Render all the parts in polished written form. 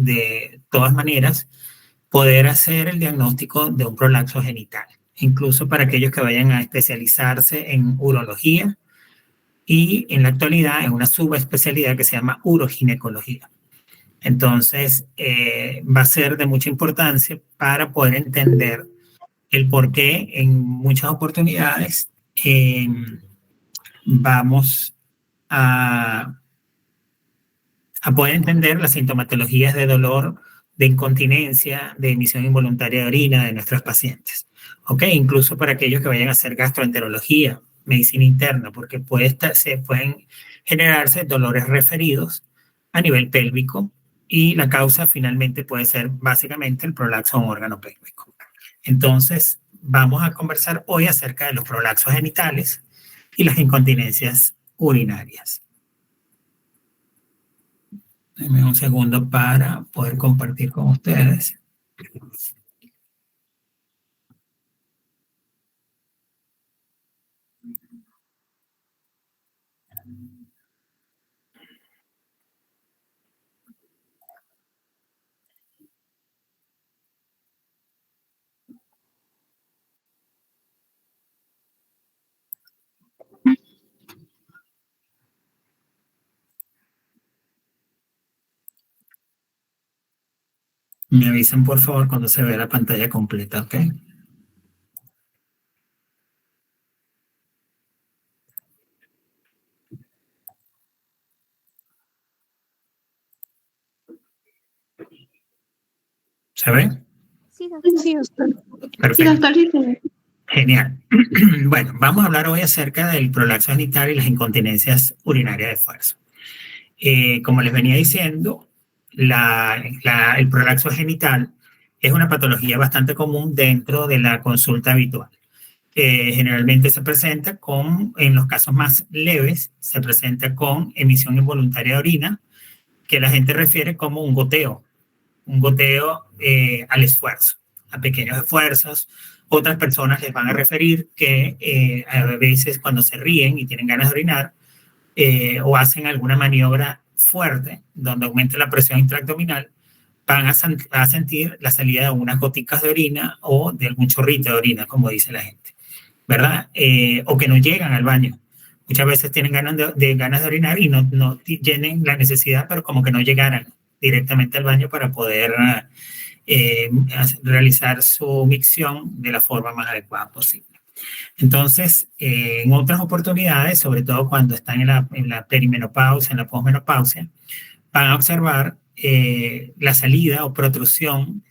de todas maneras, poder hacer el diagnóstico de un prolapso genital, incluso para aquellos que vayan a especializarse en urología y en la actualidad en una subespecialidad que se llama uroginecología. Entonces, va a ser de mucha importancia para poder entender el por qué en muchas oportunidades vamos a poder entender las sintomatologías de dolor, de incontinencia, de emisión involuntaria de orina de nuestros pacientes. ¿Ok? Incluso para aquellos que vayan a hacer gastroenterología, medicina interna, porque se pueden generarse dolores referidos a nivel pélvico y la causa finalmente puede ser básicamente el prolapso de un órgano pélvico. Entonces, vamos a conversar hoy acerca de los prolapsos genitales y las incontinencias urinarias. Denme un segundo para poder compartir con ustedes. Me avisan, por favor, cuando se vea la pantalla completa, ¿ok? ¿Se ve? Sí, doctor. Perfecto. Sí, doctor, sí se ve. Genial. Bueno, vamos a hablar hoy acerca del prolapso genital y las incontinencias urinarias de fuerza. Como les venía diciendo, el prolapso genital es una patología bastante común dentro de la consulta habitual. Generalmente se presenta en los casos más leves, se presenta con emisión involuntaria de orina, que la gente refiere como un goteo al esfuerzo, a pequeños esfuerzos. Otras personas les van a referir que a veces cuando se ríen y tienen ganas de orinar o hacen alguna maniobra fuerte donde aumente la presión intraabdominal, van a sentir la salida de unas goticas de orina o de algún chorrito de orina, como dice la gente, ¿verdad? O que no llegan al baño. Muchas veces tienen ganas de orinar y no tienen la necesidad, pero como que no llegaran directamente al baño para poder realizar su micción de la forma más adecuada posible. Entonces, en otras oportunidades, sobre todo cuando están en la perimenopausia, en la posmenopausia, van a observar la salida o protrusión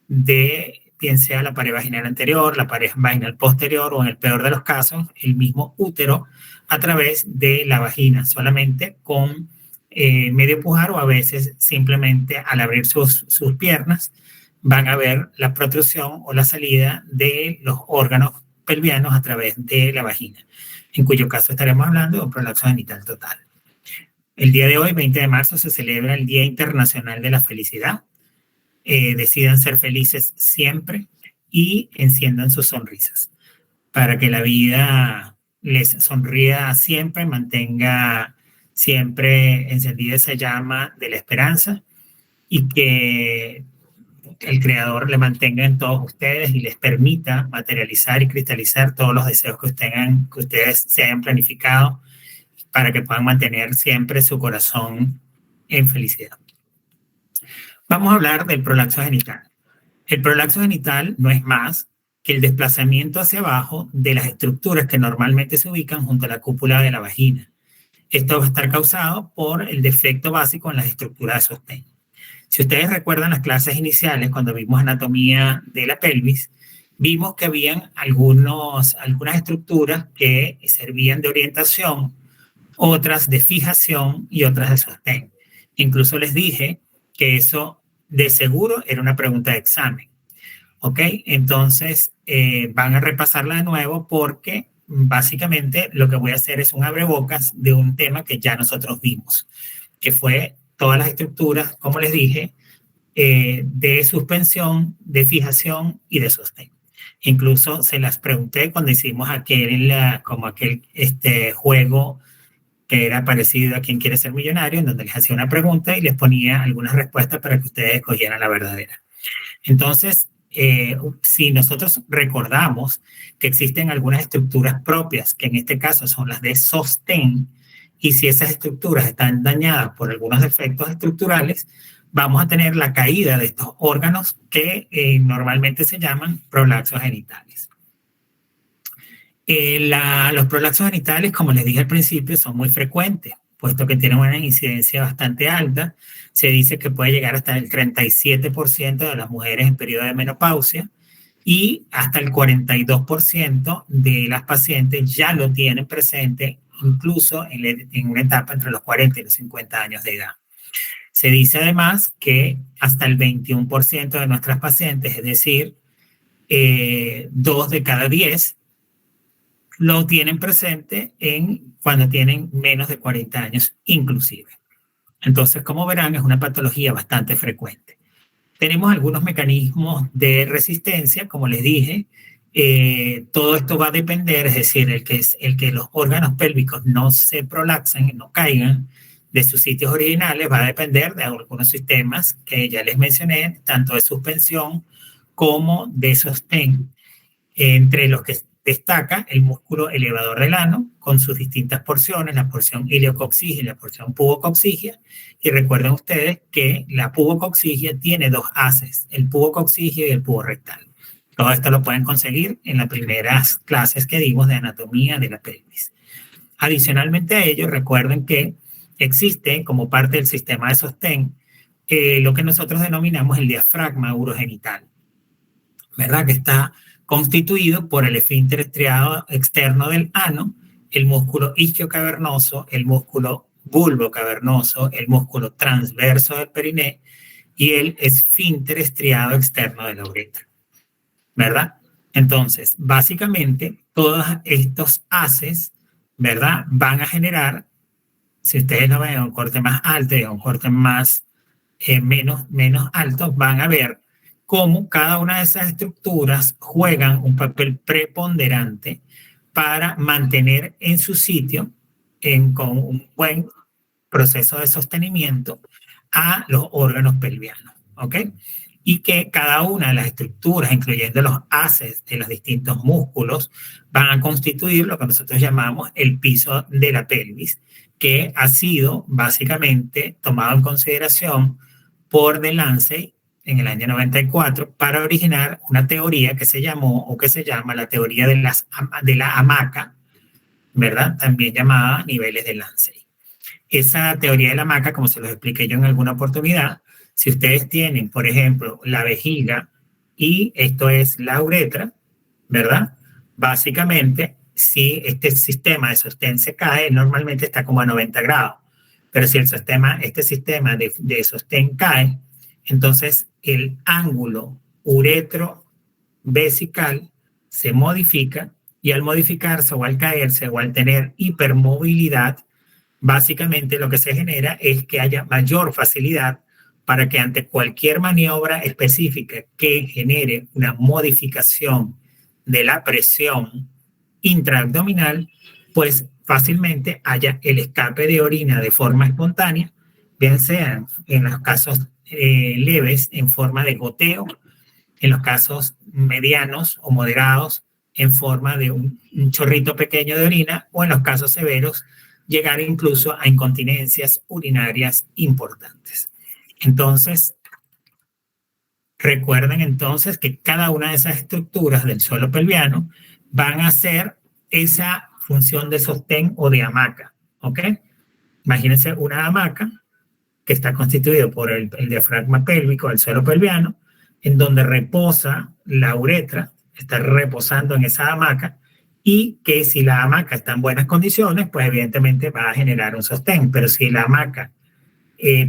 de, bien sea la pared vaginal anterior, la pared vaginal posterior o en el peor de los casos, el mismo útero a través de la vagina, solamente con medio pujar o a veces simplemente al abrir sus piernas van a ver la protrusión o la salida de los órganos pelvianos a través de la vagina, en cuyo caso estaremos hablando de un prolapso genital total. El día de hoy, 20 de marzo, se celebra el Día Internacional de la Felicidad. Decidan ser felices siempre y enciendan sus sonrisas para que la vida les sonría siempre, mantenga siempre encendida esa llama de la esperanza y que el Creador le mantenga en todos ustedes y les permita materializar y cristalizar todos los deseos que ustedes se hayan planificado para que puedan mantener siempre su corazón en felicidad. Vamos a hablar del prolapso genital. El prolapso genital no es más que el desplazamiento hacia abajo de las estructuras que normalmente se ubican junto a la cúpula de la vagina. Esto va a estar causado por el defecto básico en las estructuras de sostén. Si ustedes recuerdan las clases iniciales, cuando vimos anatomía de la pelvis, vimos que habían algunas estructuras que servían de orientación, otras de fijación y otras de sostén. Incluso les dije que eso de seguro era una pregunta de examen. ¿Ok? Entonces, van a repasarla de nuevo porque básicamente lo que voy a hacer es un abrebocas de un tema que ya nosotros vimos, que fue todas las estructuras, como les dije, de suspensión, de fijación y de sostén. Incluso se las pregunté cuando hicimos aquel juego que era parecido a Quién quiere ser millonario, en donde les hacía una pregunta y les ponía algunas respuestas para que ustedes escogieran la verdadera. Entonces, si nosotros recordamos que existen algunas estructuras propias, que en este caso son las de sostén, y si esas estructuras están dañadas por algunos defectos estructurales, vamos a tener la caída de estos órganos que normalmente se llaman prolapsos genitales. Los prolapsos genitales, como les dije al principio, son muy frecuentes, puesto que tienen una incidencia bastante alta. Se dice que puede llegar hasta el 37% de las mujeres en periodo de menopausia y hasta el 42% de las pacientes ya lo tienen presente, incluso en una etapa entre los 40 y los 50 años de edad. Se dice además que hasta el 21% de nuestras pacientes, es decir, 2 de cada 10, lo tienen presente cuando tienen menos de 40 años inclusive. Entonces, como verán, es una patología bastante frecuente. Tenemos algunos mecanismos de resistencia, como les dije. Todo esto va a depender, es decir, el que los órganos pélvicos no se prolapsen, no caigan de sus sitios originales, va a depender de algunos sistemas que ya les mencioné, tanto de suspensión como de sostén, entre los que destaca el músculo elevador del ano con sus distintas porciones, la porción ileocoxigia y la porción pubocoxigia. Y recuerden ustedes que la pubocoxigia tiene 2 haces, el pubocoxigio y el puborectal. Todo esto lo pueden conseguir en las primeras clases que dimos de anatomía de la pelvis. Adicionalmente a ello, recuerden que existe como parte del sistema de sostén lo que nosotros denominamos el diafragma urogenital, ¿verdad? Que está constituido por el esfínter estriado externo del ano, el músculo isquiocavernoso, el músculo bulbocavernoso, el músculo transverso del periné y el esfínter estriado externo de la uretra, ¿verdad? Entonces, básicamente, todos estos haces, ¿verdad?, van a generar, si ustedes lo ven en un corte más alto y en un corte más, menos alto, van a ver cómo cada una de esas estructuras juegan un papel preponderante para mantener en su sitio, con un buen proceso de sostenimiento, a los órganos pelvianos, ¿ok? Y que cada una de las estructuras, incluyendo los haces de los distintos músculos, van a constituir lo que nosotros llamamos el piso de la pelvis, que ha sido básicamente tomado en consideración por Delancey en el año 94 para originar una teoría que se llamó o que se llama la teoría de la hamaca, ¿verdad? También llamada niveles de Delancey. Esa teoría de la hamaca, como se los expliqué yo en alguna oportunidad, si ustedes tienen, por ejemplo, la vejiga y esto es la uretra, ¿verdad? Básicamente, si este sistema de sostén se cae, normalmente está como a 90 grados. Pero si este sistema de sostén cae, entonces el ángulo uretro-vesical se modifica y al modificarse o al caerse o al tener hipermovilidad, básicamente lo que se genera es que haya mayor facilidad para que ante cualquier maniobra específica que genere una modificación de la presión intraabdominal, pues fácilmente haya el escape de orina de forma espontánea, bien sea en los casos leves en forma de goteo, en los casos medianos o moderados en forma de un chorrito pequeño de orina, o en los casos severos llegar incluso a incontinencias urinarias importantes. Entonces, recuerden entonces que cada una de esas estructuras del suelo pelviano van a hacer esa función de sostén o de hamaca, ¿ok? Imagínense una hamaca que está constituido por el diafragma pélvico, el suelo pelviano, en donde reposa la uretra, está reposando en esa hamaca, y que si la hamaca está en buenas condiciones, pues evidentemente va a generar un sostén, pero si la hamaca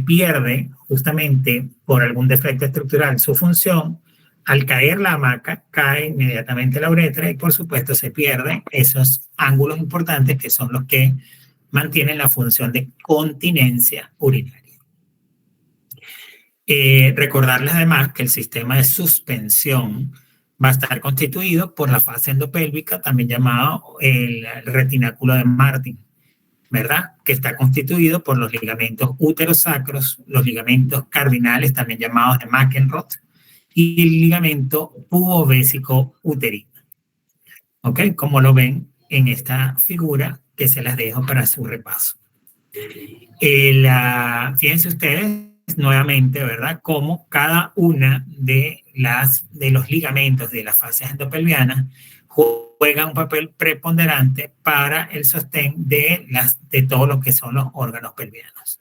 pierde justamente por algún defecto estructural su función, al caer la hamaca, cae inmediatamente la uretra y por supuesto se pierden esos ángulos importantes que son los que mantienen la función de continencia urinaria. Recordarles además que el sistema de suspensión va a estar constituido por la fase endopélvica, también llamado el retináculo de Martin, ¿verdad? Que está constituido por los ligamentos uterosacros, los ligamentos cardinales, también llamados de McEnroth, y el ligamento pubovesico uterino. ¿Ok? Como lo ven en esta figura que se las dejo para su repaso. Fíjense ustedes nuevamente, ¿verdad? Cómo cada una de los ligamentos de las fases endopelvianas juega un papel preponderante para el sostén de todo lo que son los órganos pelvianos.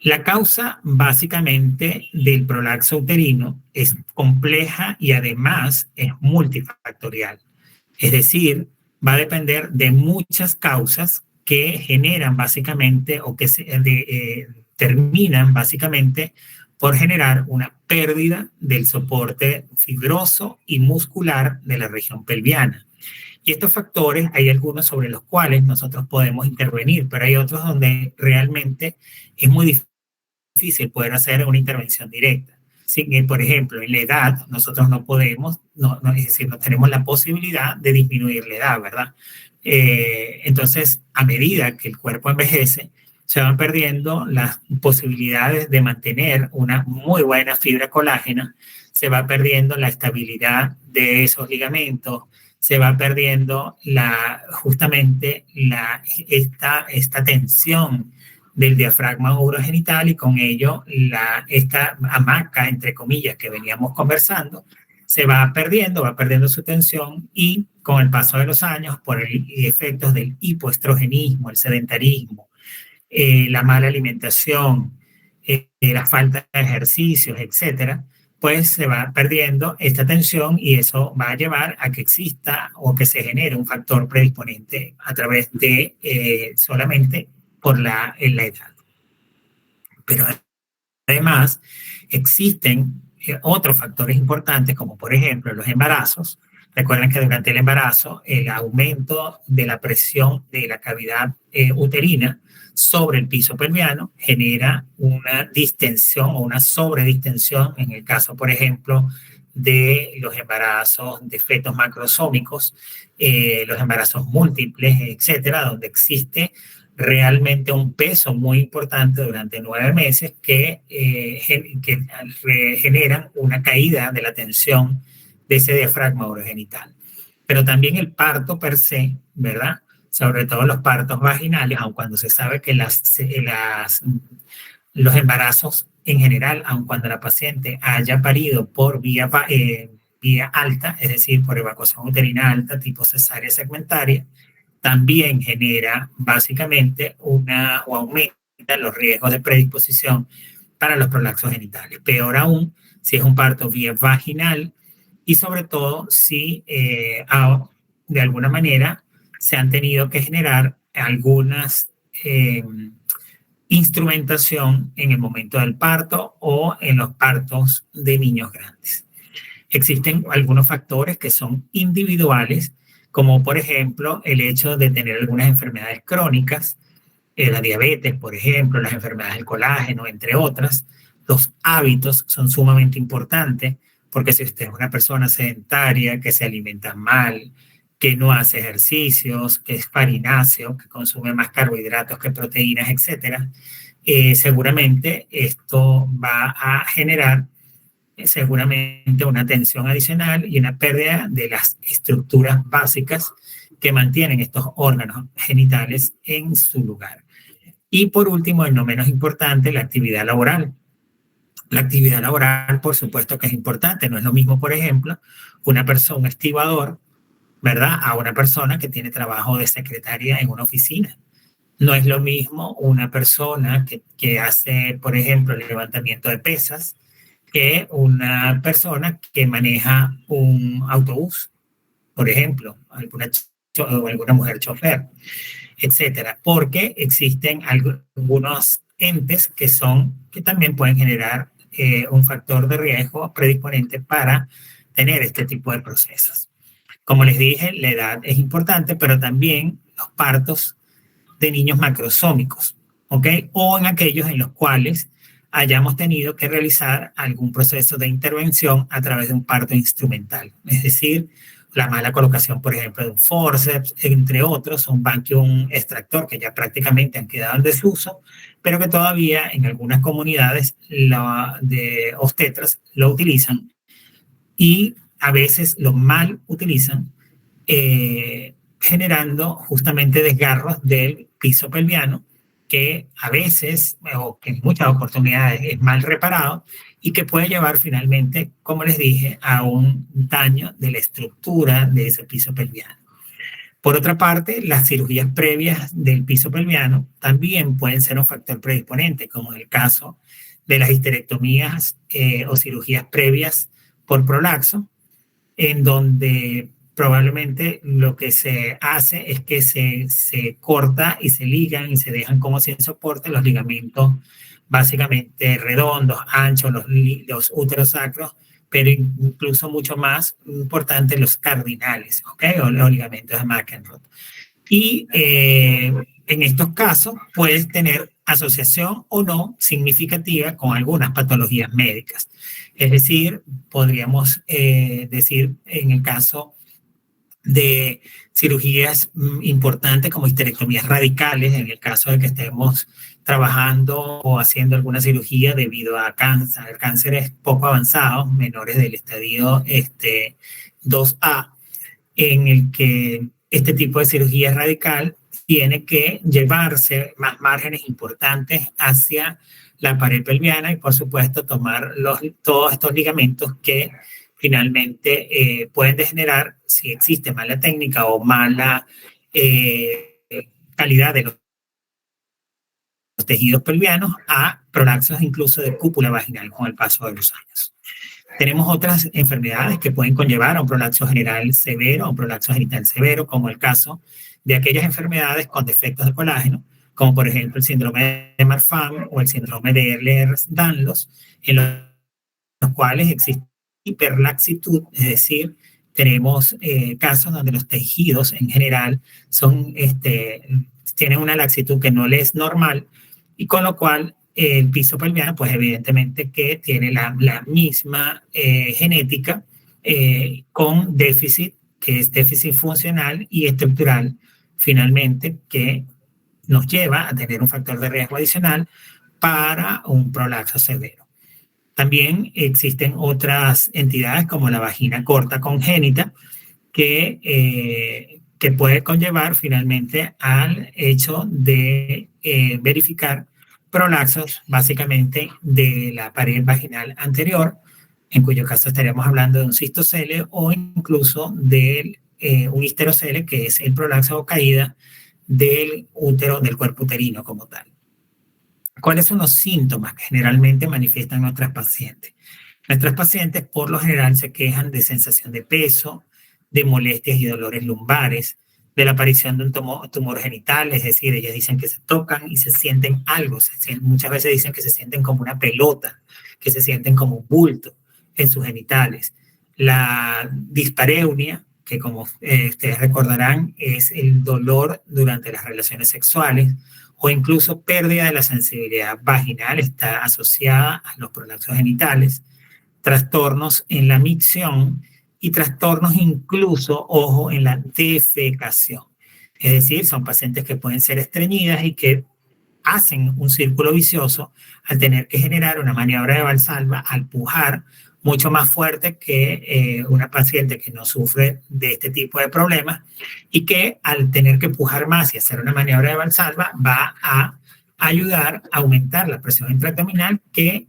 La causa básicamente del prolapso uterino es compleja y además es multifactorial. Es decir, va a depender de muchas causas que generan básicamente o que terminan básicamente por generar una pérdida del soporte fibroso y muscular de la región pelviana. Y estos factores, hay algunos sobre los cuales nosotros podemos intervenir, pero hay otros donde realmente es muy difícil poder hacer una intervención directa. Por ejemplo, en la edad, nosotros no podemos, es decir, no tenemos la posibilidad de disminuir la edad, ¿verdad? Entonces, a medida que el cuerpo envejece, se van perdiendo las posibilidades de mantener una muy buena fibra colágena, se va perdiendo la estabilidad de esos ligamentos, se va perdiendo justamente esta tensión del diafragma urogenital y con ello esta hamaca, entre comillas, que veníamos conversando, se va perdiendo su tensión y con el paso de los años, por efectos del hipoestrogenismo, el sedentarismo, la mala alimentación, la falta de ejercicios, etcétera, pues se va perdiendo esta tensión y eso va a llevar a que exista o que se genere un factor predisponente a través de solamente por la edad. Pero además existen otros factores importantes como por ejemplo los embarazos. Recuerden que durante el embarazo el aumento de la presión de la cavidad uterina sobre el piso pelviano genera una distensión o una sobredistensión en el caso, por ejemplo, de los embarazos de fetos macrosómicos, los embarazos múltiples, etcétera, donde existe realmente un peso muy importante durante 9 meses que generan una caída de la tensión de ese diafragma urogenital. Pero también el parto per se, ¿verdad? Sobre todo los partos vaginales, aun cuando se sabe que los embarazos en general, aun cuando la paciente haya parido por vía alta, es decir, por evacuación uterina alta, tipo cesárea segmentaria, también genera básicamente o aumenta los riesgos de predisposición para los prolapsos genitales. Peor aún si es un parto vía vaginal y sobre todo si de alguna manera se han tenido que generar algunas instrumentación en el momento del parto o en los partos de niños grandes. Existen algunos factores que son individuales, como por ejemplo el hecho de tener algunas enfermedades crónicas, la diabetes, por ejemplo, las enfermedades del colágeno, entre otras. Los hábitos son sumamente importantes, porque si usted es una persona sedentaria, que se alimenta mal, que no hace ejercicios, que es farináceo, que consume más carbohidratos que proteínas, etcétera, seguramente esto va a generar seguramente una tensión adicional y una pérdida de las estructuras básicas que mantienen estos órganos genitales en su lugar. Y por último, y no menos importante, la actividad laboral. La actividad laboral, por supuesto que es importante. No es lo mismo, por ejemplo, un estibador, ¿verdad?, a una persona que tiene trabajo de secretaria en una oficina. No es lo mismo una persona que hace, por ejemplo, el levantamiento de pesas que una persona que maneja un autobús, por ejemplo, alguna mujer chofer, etcétera, porque existen algunos entes que también pueden generar un factor de riesgo predisponente para tener este tipo de procesos. Como les dije, la edad es importante, pero también los partos de niños macrosómicos, ¿ok? O en aquellos en los cuales hayamos tenido que realizar algún proceso de intervención a través de un parto instrumental, es decir, la mala colocación, por ejemplo, de un forceps, entre otros, un vacuum extractor que ya prácticamente han quedado en desuso, pero que todavía en algunas comunidades de obstetras lo utilizan y a veces lo mal utilizan, generando justamente desgarros del piso pelviano que a veces, o que en muchas oportunidades es mal reparado y que puede llevar finalmente, como les dije, a un daño de la estructura de ese piso pelviano. Por otra parte, las cirugías previas del piso pelviano también pueden ser un factor predisponente, como en el caso de las histerectomías o cirugías previas por prolaxo, en donde probablemente lo que se hace es que se corta y se ligan y se dejan como sin soporte los ligamentos básicamente redondos, anchos, los úteros sacros, pero incluso mucho más importante los cardinales, ¿ok? O los ligamentos de McEnroe. Y en estos casos puedes tener asociación o no significativa con algunas patologías médicas. Es decir, podríamos decir en el caso de cirugías importantes como histerectomías radicales, en el caso de que estemos trabajando o haciendo alguna cirugía debido a cánceres poco avanzados, menores del estadio 2A, en el que este tipo de cirugía radical tiene que llevarse más márgenes importantes hacia la pared pelviana y, por supuesto, tomar todos estos ligamentos que finalmente pueden degenerar si existe mala técnica o mala calidad de los tejidos pelvianos a prolapsos incluso de cúpula vaginal con el paso de los años. Tenemos otras enfermedades que pueden conllevar a un prolapso general severo o un prolapso genital severo, como el caso de aquellas enfermedades con defectos de colágeno, como por ejemplo el síndrome de Marfan o el síndrome de Ehlers-Danlos, en los cuales existe hiperlaxitud, es decir, tenemos casos donde los tejidos en general tienen una laxitud que no les es normal, y con lo cual el piso pelviano, pues evidentemente que tiene la misma genética con déficit, que es déficit funcional y estructural, finalmente, que nos lleva a tener un factor de riesgo adicional para un prolapso severo. También existen otras entidades como la vagina corta congénita que puede conllevar finalmente al hecho de verificar prolapsos básicamente de la pared vaginal anterior, en cuyo caso estaríamos hablando de un cistocele o incluso de un histerocele, que es el prolapso o caída del útero, del cuerpo uterino como tal. ¿Cuáles son los síntomas que generalmente manifiestan nuestras pacientes? Nuestras pacientes por lo general se quejan de sensación de peso, de molestias y dolores lumbares, de la aparición de un tumor genital, es decir, ellas dicen que se tocan y se sienten algo, muchas veces dicen que se sienten como una pelota, que se sienten como un bulto en sus genitales. La dispareunia, que como ustedes recordarán, es el dolor durante las relaciones sexuales, o incluso pérdida de la sensibilidad vaginal, está asociada a los prolapsos genitales, trastornos en la micción y trastornos incluso, ojo, en la defecación. Es decir, son pacientes que pueden ser estreñidas y que hacen un círculo vicioso al tener que generar una maniobra de Valsalva al pujar mucho más fuerte que una paciente que no sufre de este tipo de problemas y que al tener que pujar más y hacer una maniobra de Valsalva va a ayudar a aumentar la presión intraabdominal que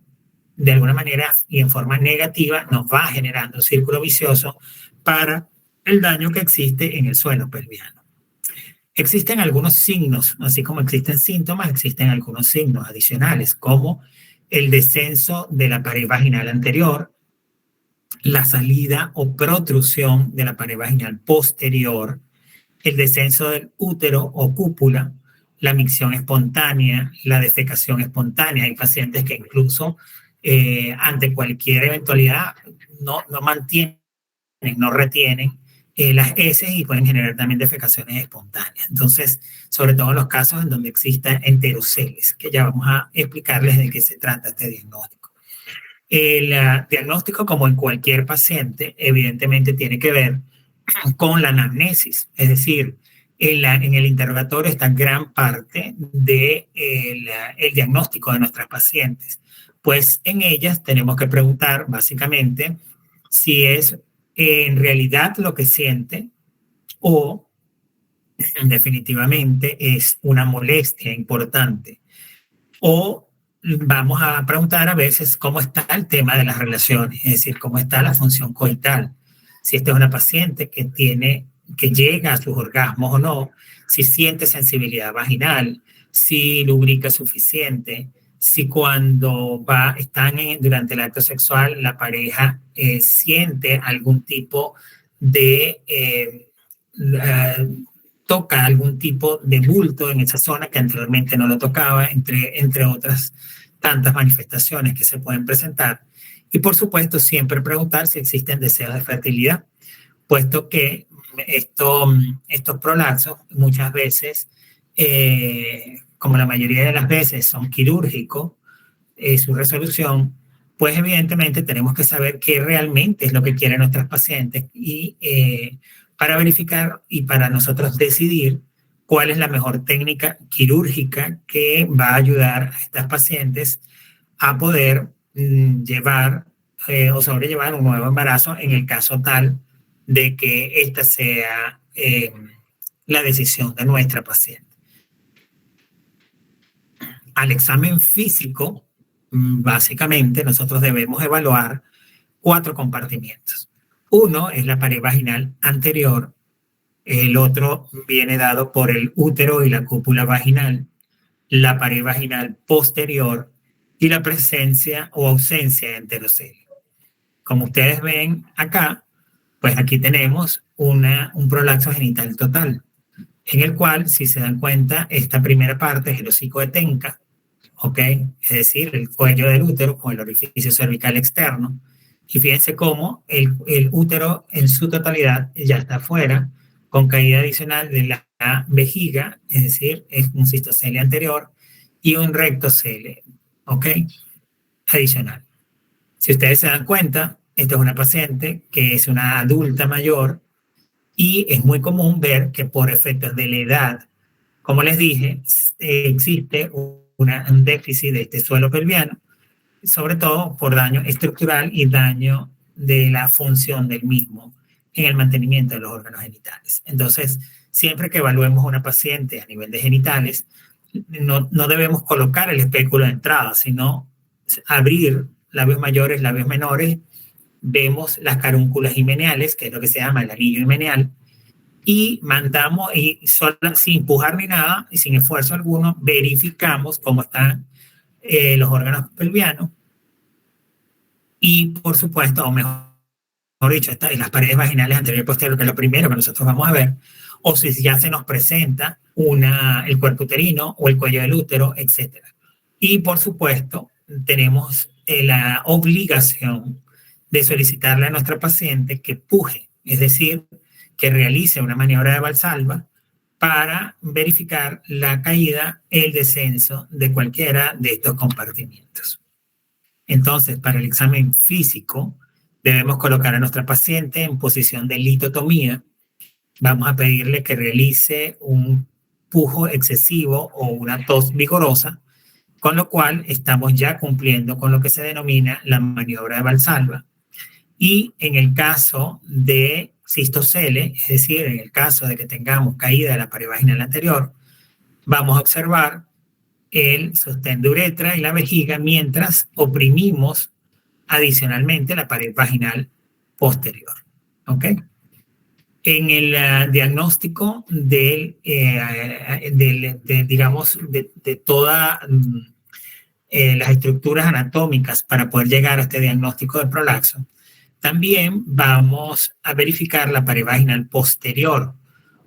de alguna manera y en forma negativa nos va generando un círculo vicioso para el daño que existe en el suelo pelviano. Existen algunos signos, así como existen síntomas, existen algunos signos adicionales, como el descenso de la pared vaginal anterior, la salida o protrusión de la pared vaginal posterior, el descenso del útero o cúpula, la micción espontánea, la defecación espontánea. Hay pacientes que incluso ante cualquier eventualidad no mantienen, no retienen las heces y pueden generar también defecaciones espontáneas. Entonces, sobre todo en los casos en donde exista enteroceles, que ya vamos a explicarles de qué se trata este diagnóstico. El diagnóstico, como en cualquier paciente, evidentemente tiene que ver con la anamnesis, es decir, en el interrogatorio está gran parte del el diagnóstico de nuestras pacientes. Pues en ellas tenemos que preguntar básicamente si es en realidad lo que siente o definitivamente es una molestia importante. O vamos a preguntar a veces cómo está el tema de las relaciones, es decir, cómo está la función coital. Si esta es una paciente que llega a sus orgasmos o no, si siente sensibilidad vaginal, si lubrica suficiente, si cuando durante el acto sexual la pareja siente algún tipo de toca algún tipo de bulto en esa zona que anteriormente no lo tocaba, entre otras tantas manifestaciones que se pueden presentar. Y por supuesto, siempre preguntar si existen deseos de fertilidad, puesto que estos prolapsos muchas veces, como la mayoría de las veces son quirúrgicos, su resolución, pues evidentemente tenemos que saber qué realmente es lo que quieren nuestras pacientes y para verificar y para nosotros decidir cuál es la mejor técnica quirúrgica que va a ayudar a estas pacientes a poder llevar o sobrellevar un nuevo embarazo en el caso tal de que esta sea la decisión de nuestra paciente. Al examen físico, básicamente nosotros debemos evaluar 4 compartimientos. Uno es la pared vaginal anterior, el otro viene dado por el útero y la cúpula vaginal, la pared vaginal posterior y la presencia o ausencia de enterocelio. Como ustedes ven acá, pues aquí tenemos un prolapso genital total, en el cual, si se dan cuenta, esta primera parte es el hocico de Tenca, ¿ok? Es decir, el cuello del útero con el orificio cervical externo. Y fíjense cómo el útero en su totalidad ya está afuera, con caída adicional de la vejiga, es decir, es un cistocele anterior y un rectocele, ¿ok? Adicional. Si ustedes se dan cuenta, esta es una paciente que es una adulta mayor y es muy común ver que por efectos de la edad, como les dije, existe un déficit de este suelo pelviano, sobre todo por daño estructural y daño de la función del mismo en el mantenimiento de los órganos genitales. Entonces, siempre que evaluemos a una paciente a nivel de genitales, no debemos colocar el espéculo de entrada, sino abrir labios mayores, labios menores, vemos las carúnculas himeneales, que es lo que se llama el anillo himeneal, y mandamos, sin empujar ni nada, y sin esfuerzo alguno, verificamos cómo están los órganos pelvianos y, por supuesto, o mejor dicho, en las paredes vaginales anterior y posterior, que es lo primero que nosotros vamos a ver, o si ya se nos presenta el cuerpo uterino o el cuello del útero, etc. Y, por supuesto, tenemos la obligación de solicitarle a nuestra paciente que puje, es decir, que realice una maniobra de Valsalva para verificar la caída, el descenso de cualquiera de estos compartimientos. Entonces, para el examen físico, debemos colocar a nuestra paciente en posición de litotomía. Vamos a pedirle que realice un pujo excesivo o una tos vigorosa, con lo cual estamos ya cumpliendo con lo que se denomina la maniobra de Valsalva. Y en el caso de cistocele, es decir, en el caso de que tengamos caída de la pared vaginal anterior, vamos a observar el sostén de uretra y la vejiga mientras oprimimos adicionalmente la pared vaginal posterior. ¿Ok? En el diagnóstico de todas las estructuras anatómicas para poder llegar a este diagnóstico de prolapso, también vamos a verificar la pared vaginal posterior.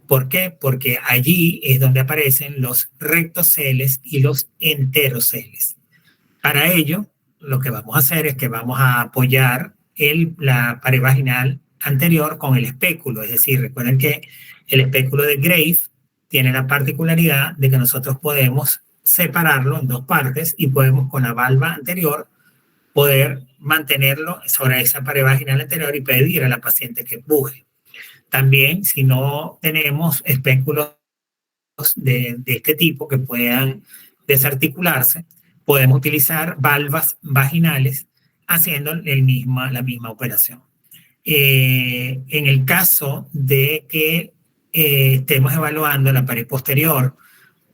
¿Por qué? Porque allí es donde aparecen los rectoceles y los enteroceles. Para ello, lo que vamos a hacer es que vamos a apoyar la pared vaginal anterior con el espéculo. Es decir, recuerden que el espéculo de Grave tiene la particularidad de que nosotros podemos separarlo en 2 partes y podemos con la valva anterior poder mantenerlo sobre esa pared vaginal anterior y pedir a la paciente que puje. También, si no tenemos espéculos de este tipo que puedan desarticularse, podemos utilizar valvas vaginales haciendo la misma operación. En el caso de que estemos evaluando la pared posterior,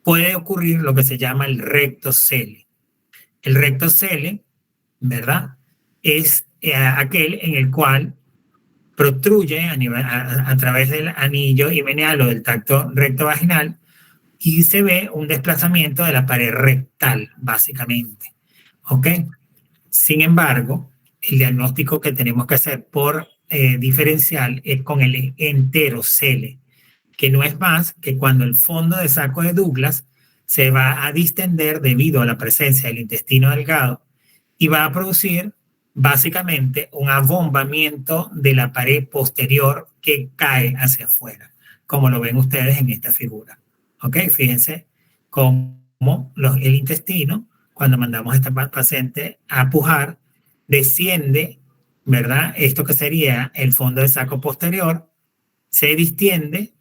puede ocurrir lo que se llama el rectocele. El rectocele, ¿verdad?, es aquel en el cual protruye a través del anillo himeneal o del tracto recto vaginal y se ve un desplazamiento de la pared rectal, básicamente. ¿Ok? Sin embargo, el diagnóstico que tenemos que hacer por diferencial es con el enterocele, que no es más que cuando el fondo de saco de Douglas se va a distender debido a la presencia del intestino delgado y va a producir básicamente un abombamiento de la pared posterior que cae hacia afuera, como lo ven ustedes en esta figura. ¿Ok? Fíjense cómo el intestino, cuando mandamos a esta paciente a pujar, desciende, ¿verdad? Esto que sería el fondo del saco posterior, se distiende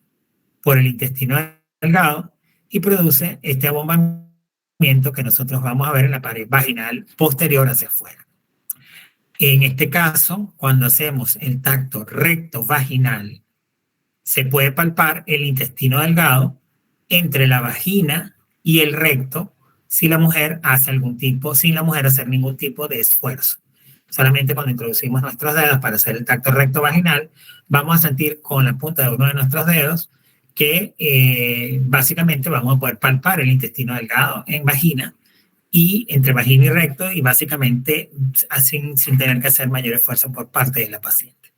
por el intestino delgado y produce este abombamiento que nosotros vamos a ver en la pared vaginal posterior hacia afuera. En este caso, cuando hacemos el tacto recto vaginal, se puede palpar el intestino delgado entre la vagina y el recto si la mujer hace sin la mujer hacer ningún tipo de esfuerzo. Solamente cuando introducimos nuestros dedos para hacer el tacto recto vaginal, vamos a sentir con la punta de uno de nuestros dedos que básicamente vamos a poder palpar el intestino delgado en vagina y entre vagina y recto y básicamente sin tener que hacer mayor esfuerzo por parte de la paciente.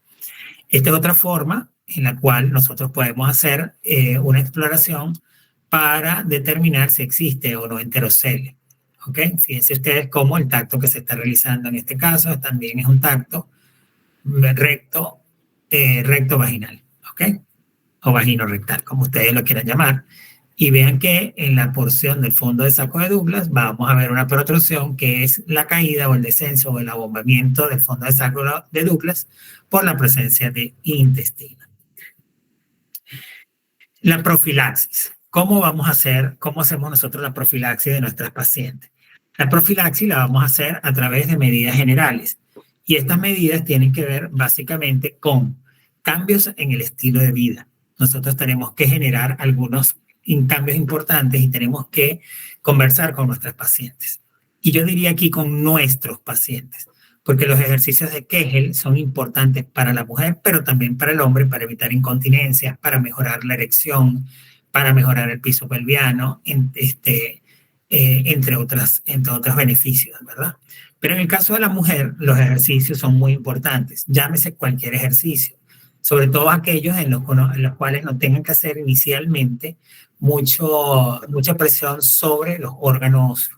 Esta es otra forma en la cual nosotros podemos hacer una exploración para determinar si existe o no enterocele. ¿Ok? Fíjense ustedes cómo el tacto que se está realizando en este caso también es un tacto recto vaginal. ¿Ok? O vagino rectal, como ustedes lo quieran llamar. Y vean que en la porción del fondo de saco de Douglas vamos a ver una protrusión que es la caída o el descenso o el abombamiento del fondo de saco de Douglas por la presencia de intestino. La profilaxis. ¿Cómo hacemos nosotros la profilaxis de nuestras pacientes? La profilaxis la vamos a hacer a través de medidas generales. Y estas medidas tienen que ver básicamente con cambios en el estilo de vida. Nosotros tenemos que generar algunos cambios importantes y tenemos que conversar con nuestras pacientes. Y yo diría aquí con nuestros pacientes, porque los ejercicios de Kegel son importantes para la mujer, pero también para el hombre, para evitar incontinencia, para mejorar la erección, para mejorar el piso pelviano, entre otros beneficios, ¿verdad? Pero en el caso de la mujer, los ejercicios son muy importantes. Llámese cualquier ejercicio, sobre todo aquellos en los cuales no tengan que hacer inicialmente mucha presión sobre los órganos,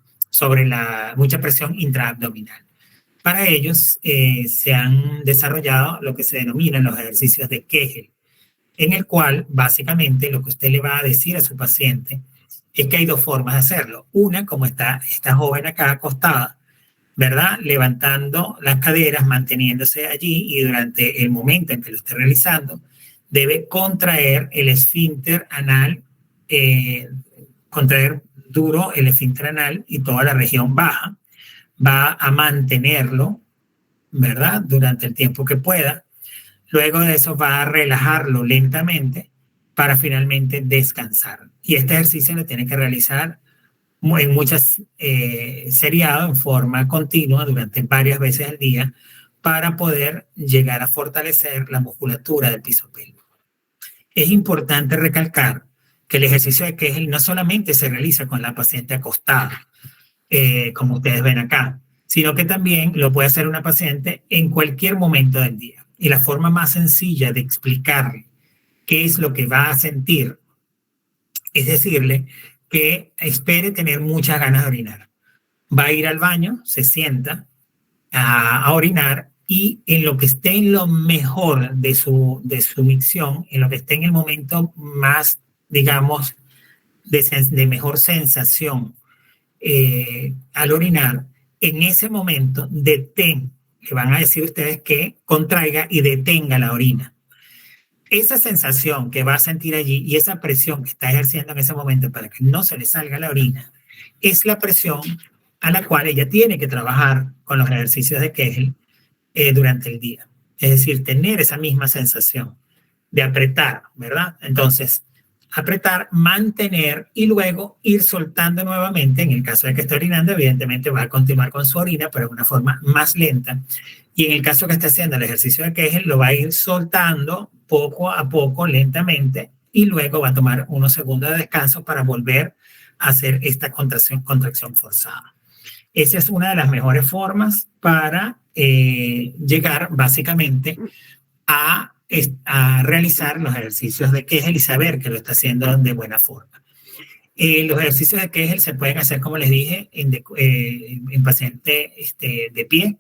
mucha presión intraabdominal. Para ellos se han desarrollado lo que se denominan los ejercicios de Kegel, en el cual básicamente lo que usted le va a decir a su paciente es que hay dos formas de hacerlo. Una, como está esta joven acá acostada, ¿verdad? Levantando las caderas, manteniéndose allí y durante el momento en que lo esté realizando, debe contraer el esfínter anal, contraer duro el esfínter anal y toda la región baja. Va a mantenerlo, ¿verdad? Durante el tiempo que pueda. Luego de eso va a relajarlo lentamente para finalmente descansar. Y este ejercicio lo tiene que realizar en muchas seriados en forma continua durante varias veces al día para poder llegar a fortalecer la musculatura del piso pélvico. Es importante recalcar que el ejercicio de Kegel no solamente se realiza con la paciente acostada, como ustedes ven acá, sino que también lo puede hacer una paciente en cualquier momento del día. Y la forma más sencilla de explicarle qué es lo que va a sentir es decirle que espere tener muchas ganas de orinar. Va a ir al baño, se sienta a orinar y en lo que esté en lo mejor de su micción, en lo que esté en el momento más, digamos, de mejor sensación al orinar, en ese momento le van a decir ustedes que contraiga y detenga la orina. esa sensación que va a sentir allí y esa presión que está ejerciendo en ese momento para que no se le salga la orina, es la presión a la cual ella tiene que trabajar con los ejercicios de Kegel durante el día. Es decir, tener esa misma sensación de apretar, ¿verdad? Entonces, apretar, mantener y luego ir soltando nuevamente. En el caso de que esté orinando, evidentemente va a continuar con su orina, pero de una forma más lenta. Y en el caso que esté haciendo el ejercicio de Kegel, lo va a ir soltando poco a poco, lentamente, y luego va a tomar unos segundos de descanso para volver a hacer esta contracción forzada. Esa es una de las mejores formas para llegar básicamente a realizar los ejercicios de Kegel y saber que lo está haciendo de buena forma. Los ejercicios de Kegel se pueden hacer, como les dije, en pacientes de pie,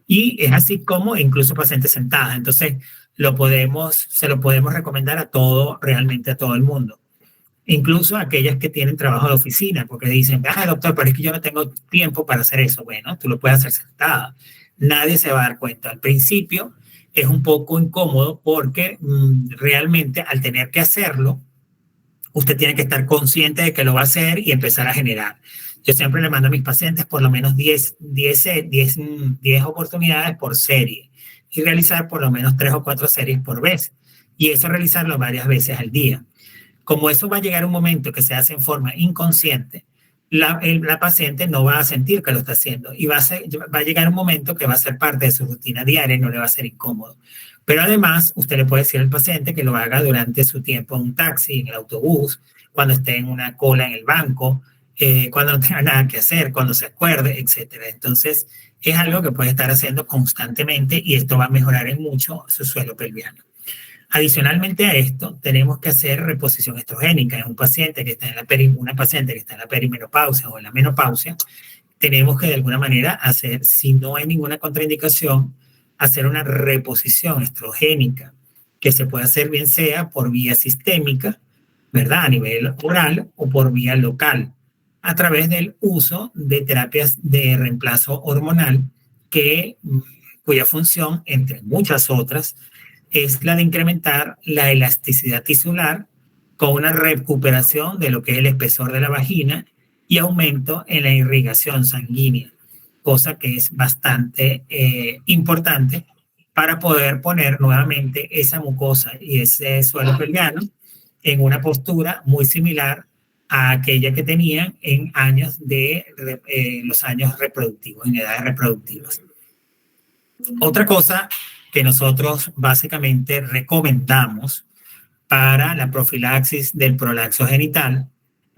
y es así como incluso pacientes sentadas. Entonces, se lo podemos recomendar realmente a todo el mundo. Incluso a aquellas que tienen trabajo de oficina, porque dicen, doctor, pero es que yo no tengo tiempo para hacer eso. Bueno, tú lo puedes hacer sentada. Nadie se va a dar cuenta. Al principio es un poco incómodo porque realmente al tener que hacerlo, usted tiene que estar consciente de que lo va a hacer y empezar a generar. Yo siempre le mando a mis pacientes por lo menos 10 oportunidades por serie y realizar por lo menos 3 o 4 series por vez. Y eso realizarlo varias veces al día. Como eso va a llegar un momento que se hace en forma inconsciente, la paciente no va a sentir que lo está haciendo y va a llegar un momento que va a ser parte de su rutina diaria y no le va a ser incómodo. Pero además, usted le puede decir al paciente que lo haga durante su tiempo en un taxi, en el autobús, cuando esté en una cola en el banco, cuando no tenga nada que hacer, cuando se acuerde, etc. Entonces, es algo que puede estar haciendo constantemente y esto va a mejorar en mucho su suelo pelviano. Adicionalmente a esto, tenemos que hacer reposición estrogénica. En un paciente que está una paciente que está en la perimenopausia o en la menopausia, tenemos que de alguna manera hacer, si no hay ninguna contraindicación, hacer una reposición estrogénica que se puede hacer bien sea por vía sistémica, ¿verdad? A nivel oral o por vía local, a través del uso de terapias de reemplazo hormonal cuya función, entre muchas otras, es la de incrementar la elasticidad tisular con una recuperación de lo que es el espesor de la vagina y aumento en la irrigación sanguínea, cosa que es bastante importante para poder poner nuevamente esa mucosa y ese suelo pelviano en una postura muy similar a aquella que tenían en los años reproductivos, en edades reproductivas. Otra cosa que nosotros básicamente recomendamos para la profilaxis del prolapso genital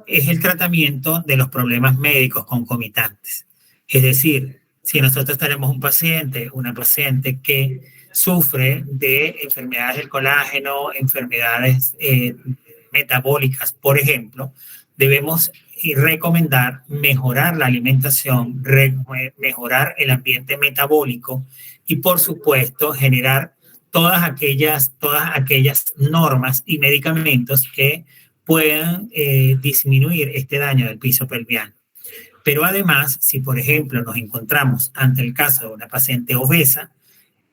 es el tratamiento de los problemas médicos concomitantes. Es decir, si nosotros tenemos una paciente que sufre de enfermedades del colágeno, enfermedades metabólicas, por ejemplo, debemos recomendar mejorar la alimentación, mejorar el ambiente metabólico y, por supuesto, generar todas aquellas normas y medicamentos que puedan disminuir este daño del piso pelviano. Pero además, si por ejemplo nos encontramos ante el caso de una paciente obesa,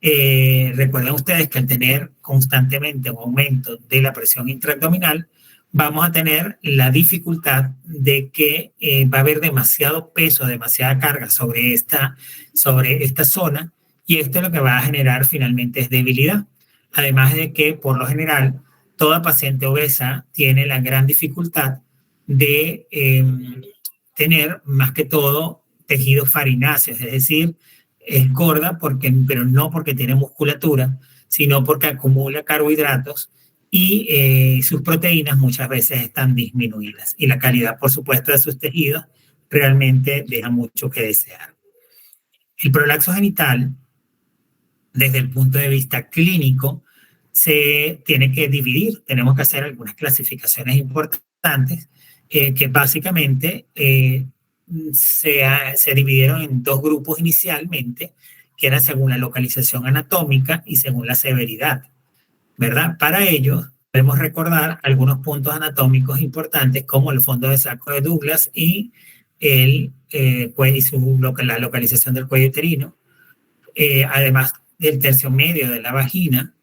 recuerden ustedes que al tener constantemente un aumento de la presión intraabdominal, vamos a tener la dificultad de que va a haber demasiado peso, demasiada carga sobre esta zona, y esto lo que va a generar finalmente es debilidad. Además de que, por lo general, toda paciente obesa tiene la gran dificultad de tener más que todo tejidos farináceos, es decir, es gorda pero no porque tiene musculatura, sino porque acumula carbohidratos y sus proteínas muchas veces están disminuidas. Y la calidad, por supuesto, de sus tejidos realmente deja mucho que desear. El prolapso genital, desde el punto de vista clínico, se tiene que dividir. Tenemos que hacer algunas clasificaciones importantes que básicamente se dividieron en 2 grupos inicialmente, que eran según la localización anatómica y según la severidad, ¿verdad? Para ello, podemos recordar algunos puntos anatómicos importantes como el fondo de saco de Douglas y la localización del cuello uterino, además del tercio medio de la vagina,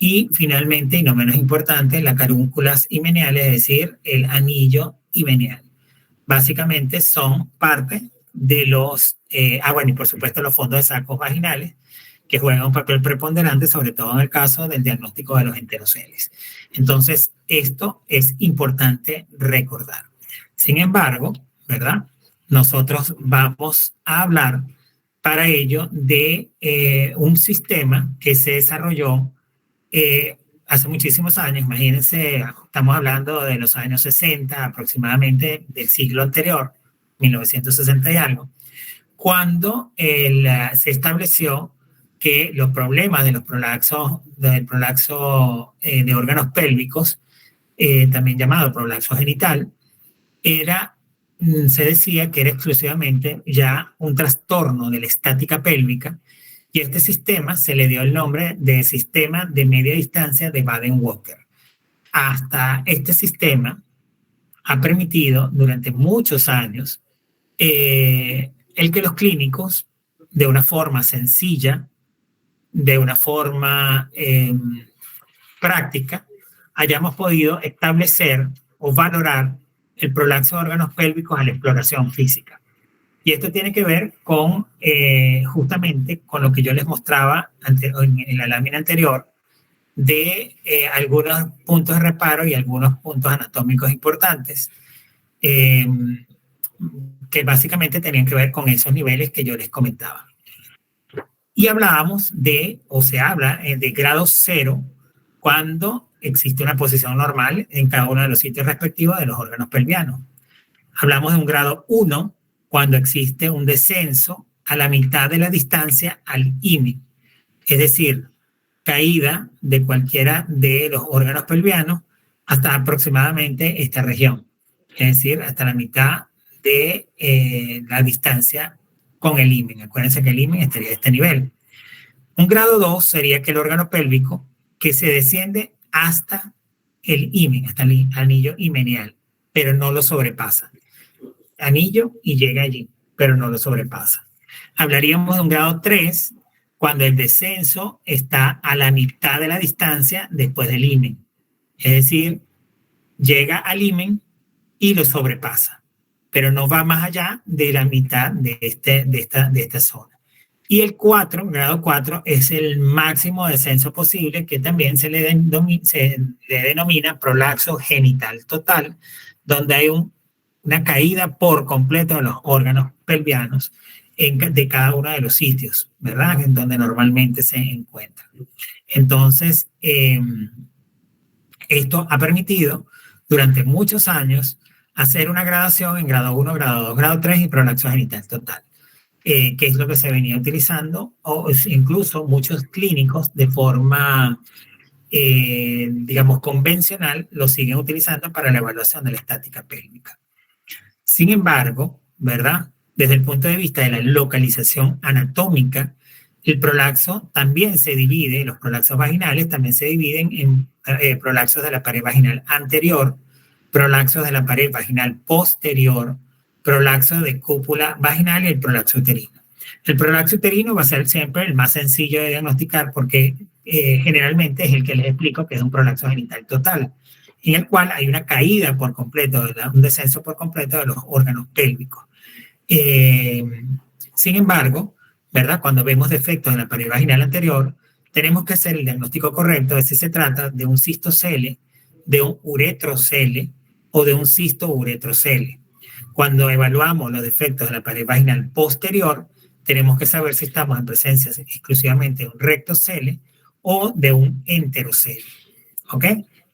Y finalmente, y no menos importante, la carúnculas himeneales, es decir, el anillo himeneal. Básicamente son parte de los, bueno, y por supuesto los fondos de sacos vaginales, que juegan un papel preponderante, sobre todo en el caso del diagnóstico de los enteroceles. Entonces, esto es importante recordar. Sin embargo, ¿verdad? Nosotros vamos a hablar para ello de un sistema que se desarrolló hace muchísimos años. Imagínense, estamos hablando de los años 60, aproximadamente del siglo anterior, 1960 y algo, cuando se estableció que los problemas de los prolapsos, del prolapso de órganos pélvicos, también llamado prolapso genital, se decía que era exclusivamente ya un trastorno de la estática pélvica, y este sistema se le dio el nombre de sistema de media distancia de Baden-Walker. Hasta este sistema ha permitido durante muchos años el que los clínicos, de una forma sencilla, de una forma práctica, hayamos podido establecer o valorar el prolapso de órganos pélvicos a la exploración física. Y esto tiene que ver con, justamente, con lo que yo les mostraba en la lámina anterior, de algunos puntos de reparo y algunos puntos anatómicos importantes, que básicamente tenían que ver con esos niveles que yo les comentaba. Y hablábamos de, o se habla de grado 0, cuando existe una posición normal en cada uno de los sitios respectivos de los órganos pelvianos. Hablamos de un grado 1, cuando existe un descenso a la mitad de la distancia al himen, es decir, caída de cualquiera de los órganos pelvianos hasta aproximadamente esta región, es decir, hasta la mitad de la distancia con el himen. Acuérdense que el himen estaría a este nivel. Un grado 2 sería que el órgano pélvico que se desciende hasta el himen, hasta el anillo himeneal, pero no lo sobrepasa. Anillo y llega allí, pero no lo sobrepasa. Hablaríamos de un grado 3 cuando el descenso está a la mitad de la distancia después del himen. Es decir, llega al himen y lo sobrepasa, pero no va más allá de la mitad de esta zona. Y el 4, grado 4, es el máximo descenso posible, que también se le denomina prolapso genital total, donde hay una caída por completo de los órganos pelvianos de cada uno de los sitios, ¿verdad? En donde normalmente se encuentran. Entonces, esto ha permitido durante muchos años hacer una gradación en grado 1, grado 2, grado 3 y prolapso genital total, que es lo que se venía utilizando, o incluso muchos clínicos de forma, digamos, convencional, lo siguen utilizando para la evaluación de la estática pélvica. Sin embargo, ¿verdad? Desde el punto de vista de la localización anatómica, el prolapso también se divide, los prolapsos vaginales también se dividen en prolapsos de la pared vaginal anterior, prolapsos de la pared vaginal posterior, prolapso de cúpula vaginal y el prolapso uterino. El prolapso uterino va a ser siempre el más sencillo de diagnosticar porque generalmente es el que les explico, que es un prolapso genital total, en el cual hay una caída por completo, un descenso por completo de los órganos pélvicos. Sin embargo, ¿verdad? Cuando vemos defectos en la pared vaginal anterior, tenemos que hacer el diagnóstico correcto de si se trata de un cistocele, de un uretrocele o de un cistouretrocele. Cuando evaluamos los defectos de la pared vaginal posterior, tenemos que saber si estamos en presencia exclusivamente de un rectocele o de un enterocele. ¿Ok?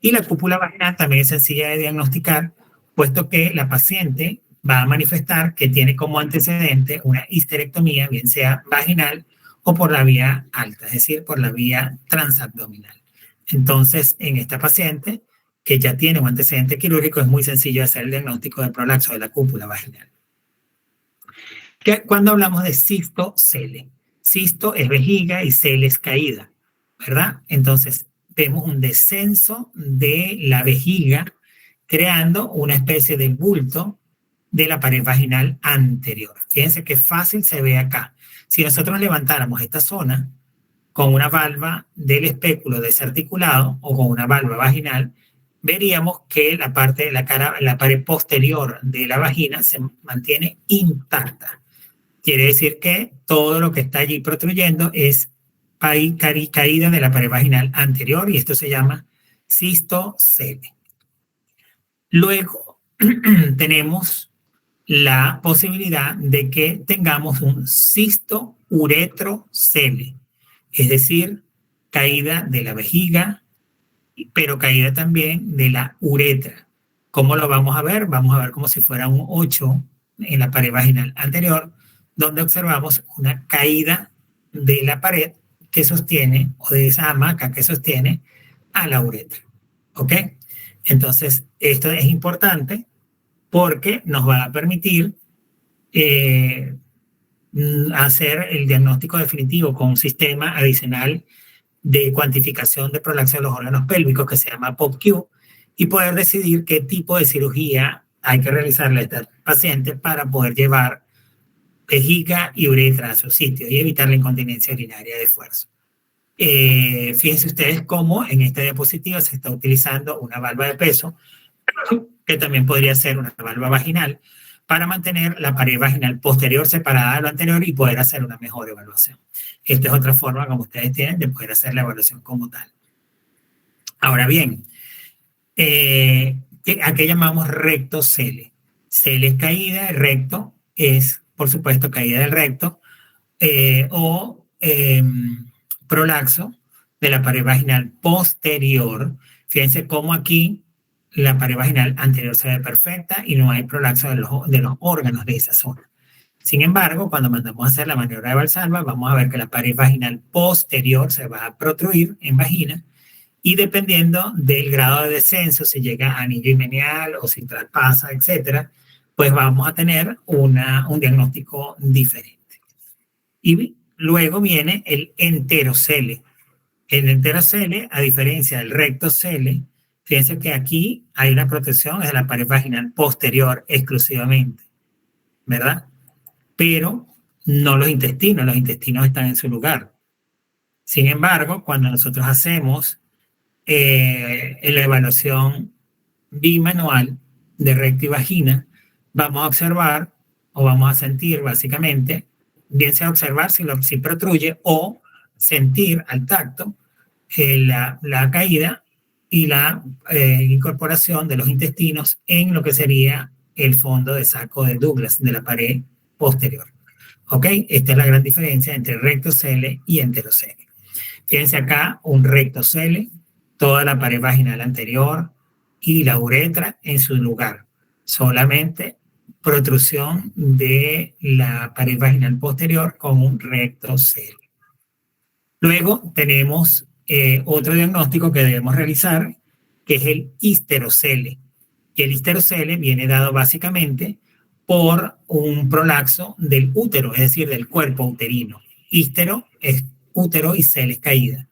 Y la cúpula vaginal también es sencilla de diagnosticar, puesto que la paciente va a manifestar que tiene como antecedente una histerectomía, bien sea vaginal o por la vía alta, es decir, por la vía transabdominal. Entonces, en esta paciente que ya tiene un antecedente quirúrgico, es muy sencillo hacer el diagnóstico de prolapso de la cúpula vaginal. Cuando hablamos de cistocele, cisto es vejiga y cele es caída, ¿verdad? Entonces, vemos un descenso de la vejiga creando una especie de bulto de la pared vaginal anterior. Fíjense qué fácil se ve acá. Si nosotros levantáramos esta zona con una valva del espéculo desarticulado o con una valva vaginal, veríamos que la parte de la cara, la pared posterior de la vagina se mantiene intacta. Quiere decir que todo lo que está allí protruyendo es caída de la pared vaginal anterior y esto se llama cistocele. Luego tenemos la posibilidad de que tengamos un cistouretrocele, es decir, caída de la vejiga, pero caída también de la uretra. ¿Cómo lo vamos a ver? Vamos a ver como si fuera un 8 en la pared vaginal anterior, donde observamos una caída de la pared que sostiene, o de esa hamaca que sostiene a la uretra. ¿Ok? Entonces, esto es importante porque nos va a permitir hacer el diagnóstico definitivo con un sistema adicional de cuantificación de prolapso de los órganos pélvicos que se llama POPQ y poder decidir qué tipo de cirugía hay que realizarle a este paciente para poder llevar vejiga y uretra a su sitio y evitar la incontinencia urinaria de esfuerzo. Fíjense ustedes cómo en esta diapositiva se está utilizando una valva de peso, que también podría ser una valva vaginal, para mantener la pared vaginal posterior separada de lo anterior y poder hacer una mejor evaluación. Esta es otra forma, como ustedes tienen, de poder hacer la evaluación como tal. Ahora bien, ¿a qué llamamos rectocele? Cele es caída, recto es, por supuesto, caída del recto, o prolaxo de la pared vaginal posterior. Fíjense cómo aquí la pared vaginal anterior se ve perfecta y no hay prolaxo de los órganos de esa zona. Sin embargo, cuando mandamos a hacer la maniobra de Valsalva, vamos a ver que la pared vaginal posterior se va a protruir en vagina y dependiendo del grado de descenso, si llega a anillo himenial o si traspasa, etcétera, pues vamos a tener un diagnóstico diferente. Y luego viene el enterocele. El enterocele, a diferencia del rectocele, fíjense que aquí hay una protección de la pared vaginal posterior exclusivamente, ¿verdad? Pero no los intestinos están en su lugar. Sin embargo, cuando nosotros hacemos la evaluación bimanual de recto y vagina, vamos a observar o vamos a sentir básicamente, bien sea observar si protruye o sentir al tacto la caída y la incorporación de los intestinos en lo que sería el fondo de saco de Douglas, de la pared posterior. ¿Ok? Esta es la gran diferencia entre rectocele y enterocele. Fíjense acá, un rectocele, toda la pared vaginal anterior y la uretra en su lugar. Solamente protrusión de la pared vaginal posterior con un rectocele. Luego tenemos otro diagnóstico que debemos realizar, que es el histerocele. Y el histerocele viene dado básicamente por un prolaxo del útero, es decir, del cuerpo uterino. Histero es útero y cele es caída.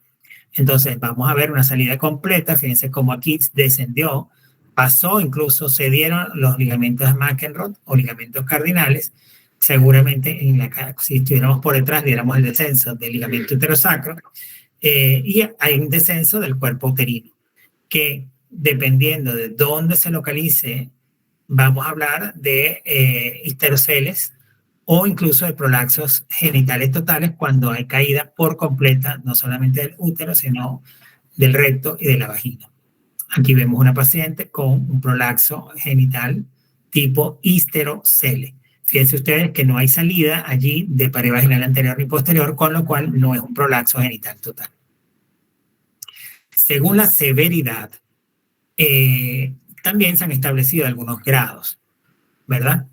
Entonces vamos a ver una salida completa, fíjense cómo aquí descendió, pasó, incluso se dieron los ligamentos de McEnroe o ligamentos cardinales. Seguramente si estuviéramos por detrás viéramos el descenso del ligamento uterosacro y hay un descenso del cuerpo uterino que dependiendo de dónde se localice vamos a hablar de histeroceles o incluso de prolaxos genitales totales cuando hay caída por completa no solamente del útero sino del recto y de la vagina. Aquí vemos una paciente con un prolaxo genital tipo histerocele. Fíjense ustedes que no hay salida allí de pared vaginal anterior ni posterior, con lo cual no es un prolaxo genital total. Según la severidad, también se han establecido algunos grados, ¿verdad?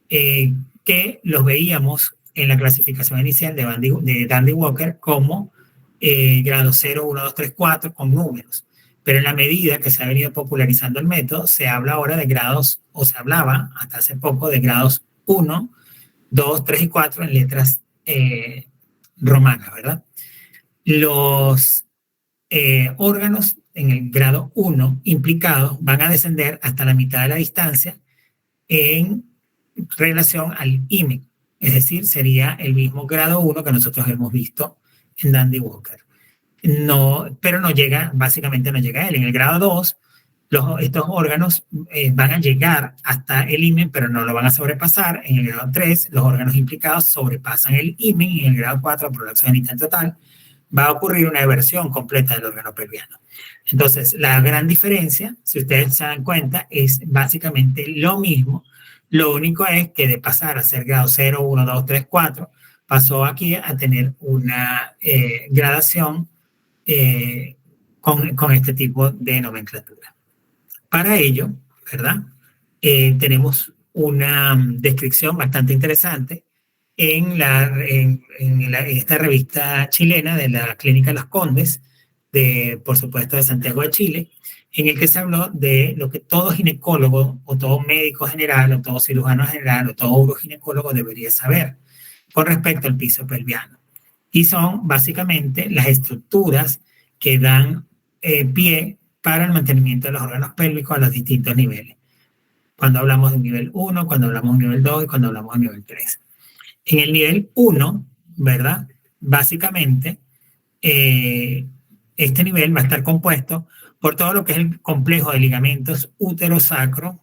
Que los veíamos en la clasificación inicial de Dandy Walker como grado 0, 1, 2, 3, 4 con números. Pero en la medida que se ha venido popularizando el método, se habla ahora de grados, o se hablaba hasta hace poco de grados 1, 2, 3 y 4 en letras romanas, ¿verdad? Los órganos en el grado 1 implicados van a descender hasta la mitad de la distancia en relación al ímen. Es decir, sería el mismo grado 1 que nosotros hemos visto en Dandy Walker. No, pero no llega, básicamente no llega a él. En el grado 2, estos órganos van a llegar hasta el himen, pero no lo van a sobrepasar. En el grado 3, los órganos implicados sobrepasan el himen, y en el grado 4, prolapso genital total, va a ocurrir una eversión completa del órgano pelviano. Entonces, la gran diferencia, si ustedes se dan cuenta, es básicamente lo mismo. Lo único es que de pasar a ser grado 0, 1, 2, 3, 4, pasó aquí a tener una gradación con este tipo de nomenclatura. Para ello, ¿verdad? Tenemos una descripción bastante interesante en esta revista chilena de la Clínica Las Condes, por supuesto, de Santiago de Chile, en el que se habló de lo que todo ginecólogo o todo médico general o todo cirujano general o todo uroginecólogo debería saber con respecto al piso pelviano. Y son básicamente las estructuras que dan pie para el mantenimiento de los órganos pélvicos a los distintos niveles. Cuando hablamos de un nivel 1, cuando hablamos de un nivel 2 y cuando hablamos de un nivel 3. En el nivel 1, ¿verdad? Básicamente, este nivel va a estar compuesto por todo lo que es el complejo de ligamentos útero-sacro,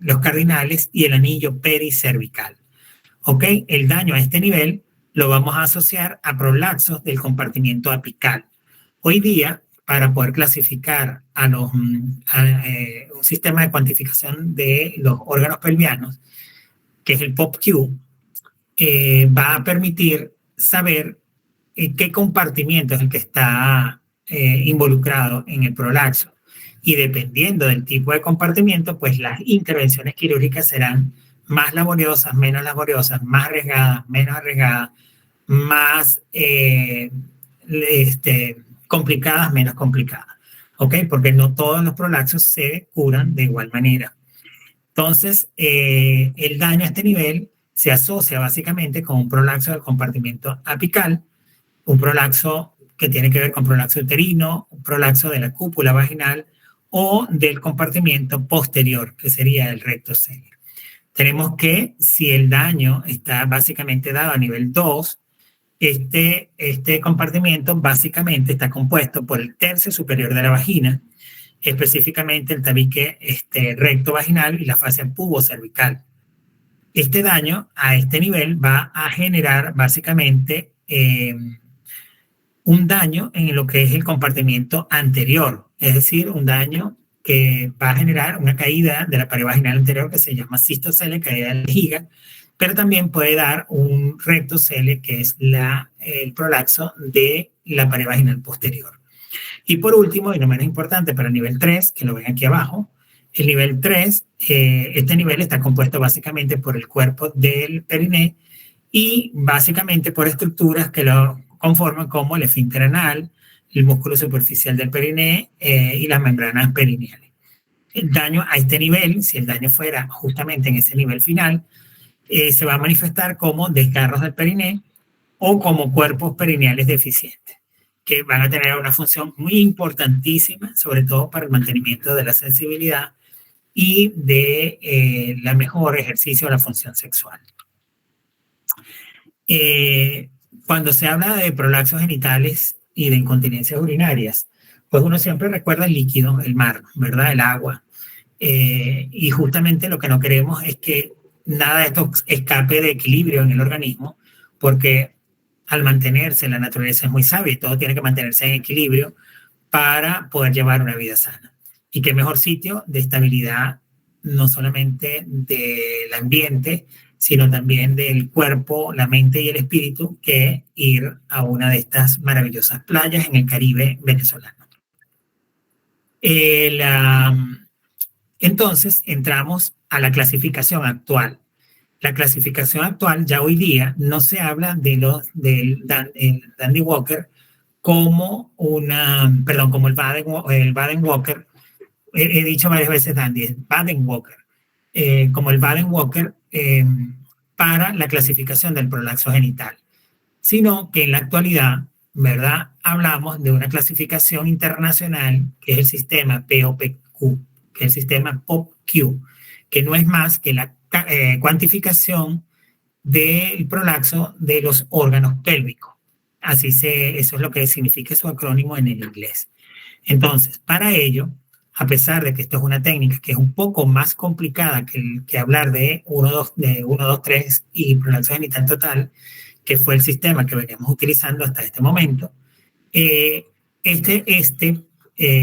los cardinales y el anillo pericervical. ¿Ok? El daño a este nivel lo vamos a asociar a prolapsos del compartimiento apical. Hoy día, para poder clasificar un sistema de cuantificación de los órganos pelvianos, que es el POPQ, va a permitir saber qué compartimiento es el que está involucrado en el prolapso. Y dependiendo del tipo de compartimiento, pues las intervenciones quirúrgicas serán más laboriosas, menos laboriosas, más arriesgadas, menos arriesgadas, más complicadas, menos complicadas. ¿Ok? Porque no todos los prolapsos se curan de igual manera. Entonces, el daño a este nivel se asocia básicamente con un prolapso del compartimento apical, un prolapso que tiene que ver con prolapso uterino, un prolapso de la cúpula vaginal o del compartimento posterior, que sería el recto cele. Tenemos que, si el daño está básicamente dado a nivel 2, este compartimento básicamente está compuesto por el tercio superior de la vagina, específicamente el tabique recto vaginal y la fascia pubocervical. Este daño a este nivel va a generar básicamente un daño en lo que es el compartimento anterior, es decir, un daño que va a generar una caída de la pared vaginal anterior que se llama cistocele, caída de la vejiga, pero también puede dar un rectocele, que es el prolapso de la pared vaginal posterior. Y por último, y no menos importante, para el nivel 3, que lo ven aquí abajo, el nivel 3, este nivel está compuesto básicamente por el cuerpo del periné y básicamente por estructuras que lo conforman, como el esfínter anal, el músculo superficial del periné y las membranas perineales. El daño a este nivel, si el daño fuera justamente en ese nivel final, se va a manifestar como desgarros del periné o como cuerpos perineales deficientes, que van a tener una función muy importantísima, sobre todo para el mantenimiento de la sensibilidad y de la mejor ejercicio de la función sexual. Cuando se habla de prolapsos genitales y de incontinencias urinarias, pues uno siempre recuerda el líquido, el mar, ¿verdad? El agua. Y justamente lo que no queremos es que nada de esto escape de equilibrio en el organismo, porque al mantenerse, la naturaleza es muy sabia y todo tiene que mantenerse en equilibrio para poder llevar una vida sana. Y qué mejor sitio de estabilidad, no solamente del ambiente, sino también del cuerpo, la mente y el espíritu, que ir a una de estas maravillosas playas en el Caribe venezolano. Entonces, entramos a la clasificación actual. La clasificación actual, ya hoy día, no se habla del Dandy Walker como como el Baden Walker. He dicho varias veces Dandy, Baden Walker. Como el Baden Walker para la clasificación del prolapso genital, sino que en la actualidad, ¿verdad? Hablamos de una clasificación internacional que es el sistema POPQ, que es el sistema POPQ, que no es más que la cuantificación del prolapso de los órganos pélvicos. eso es lo que significa su acrónimo en el inglés. Entonces, para ello, a pesar de que esto es una técnica que es un poco más complicada que hablar de 1, 2, 3 y prolapso genital total, que fue el sistema que veníamos utilizando hasta este momento, este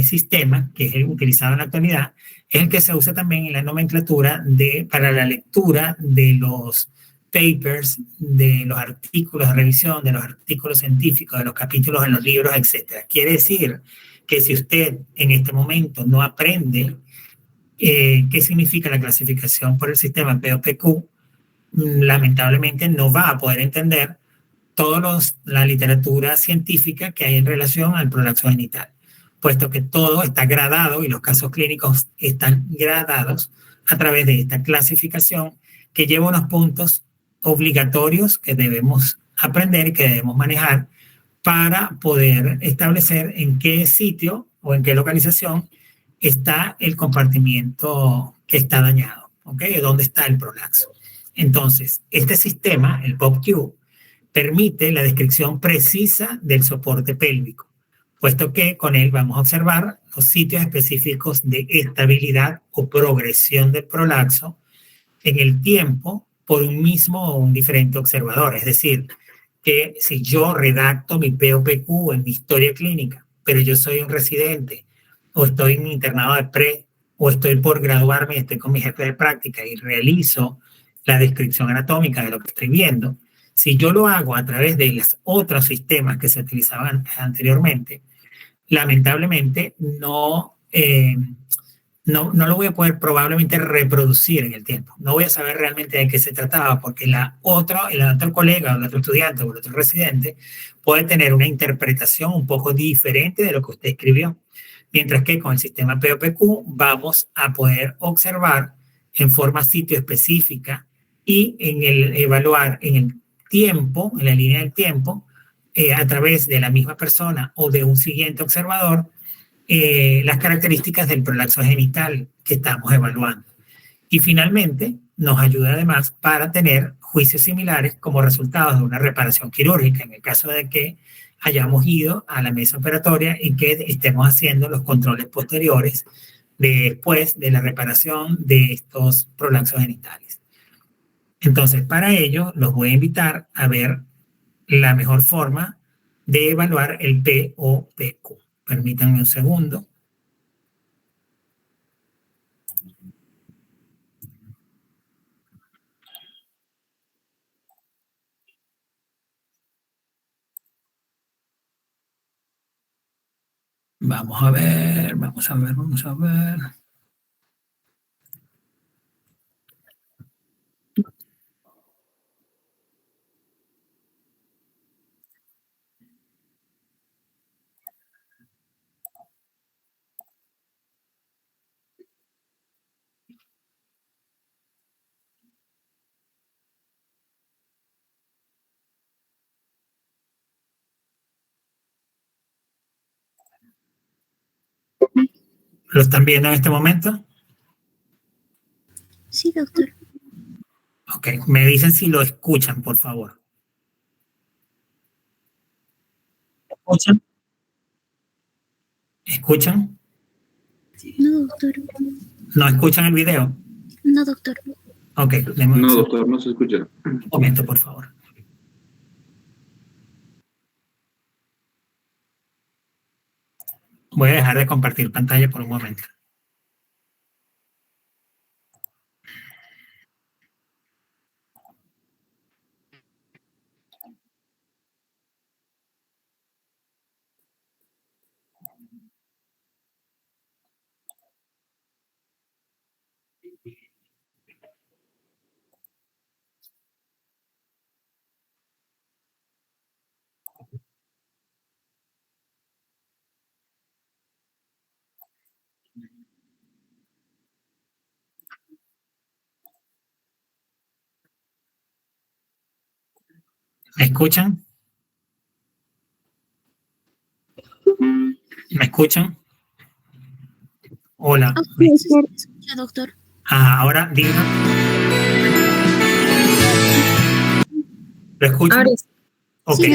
sistema, que es el utilizado en la actualidad, es el que se usa también en la nomenclatura para la lectura de los papers, de los artículos de revisión, de los artículos científicos, de los capítulos en los libros, etc. Quiere decir que si usted en este momento no aprende qué significa la clasificación por el sistema POPQ, lamentablemente no va a poder entender toda la literatura científica que hay en relación al prolapso genital, puesto que todo está gradado y los casos clínicos están gradados a través de esta clasificación que lleva unos puntos obligatorios que debemos aprender y que debemos manejar para poder establecer en qué sitio o en qué localización está el compartimiento que está dañado, ¿ok? ¿Dónde está el prolapso? Entonces, este sistema, el POPQ, permite la descripción precisa del soporte pélvico, puesto que con él vamos a observar los sitios específicos de estabilidad o progresión del prolapso en el tiempo por un mismo o un diferente observador. Es decir, que si yo redacto mi POPQ en mi historia clínica, pero yo soy un residente, o estoy en internado de pre, o estoy por graduarme, estoy con mi jefe de práctica y realizo la descripción anatómica de lo que estoy viendo, si yo lo hago a través de los otros sistemas que se utilizaban anteriormente, lamentablemente no lo voy a poder probablemente reproducir en el tiempo. No voy a saber realmente de qué se trataba, porque el otro colega, o el otro estudiante, o el otro residente puede tener una interpretación un poco diferente de lo que usted escribió. Mientras que con el sistema POPQ vamos a poder observar en forma sitio específica y evaluar en el tiempo, en la línea del tiempo, a través de la misma persona o de un siguiente observador, las características del prolapso genital que estamos evaluando. Y finalmente, nos ayuda además para tener juicios similares como resultados de una reparación quirúrgica, en el caso de que hayamos ido a la mesa operatoria y que estemos haciendo los controles posteriores después de la reparación de estos prolapsos genitales. Entonces, para ello, los voy a invitar a ver la mejor forma de evaluar el POPQ. Permítanme un segundo. Vamos a ver. ¿Lo están viendo en este momento? Sí, doctor. Ok, me dicen si lo escuchan, por favor. ¿Escuchan? ¿Escuchan? No, doctor. ¿No escuchan el video? No, doctor. Ok, no, doctor, no se escucha. Un momento, por favor. Voy a dejar de compartir pantalla por un momento. ¿Me escuchan? ¿Me escuchan? Hola. Sí, se escucha, doctor. Ahora digan. ¿Lo escuchan? Ahora Ok. Sí,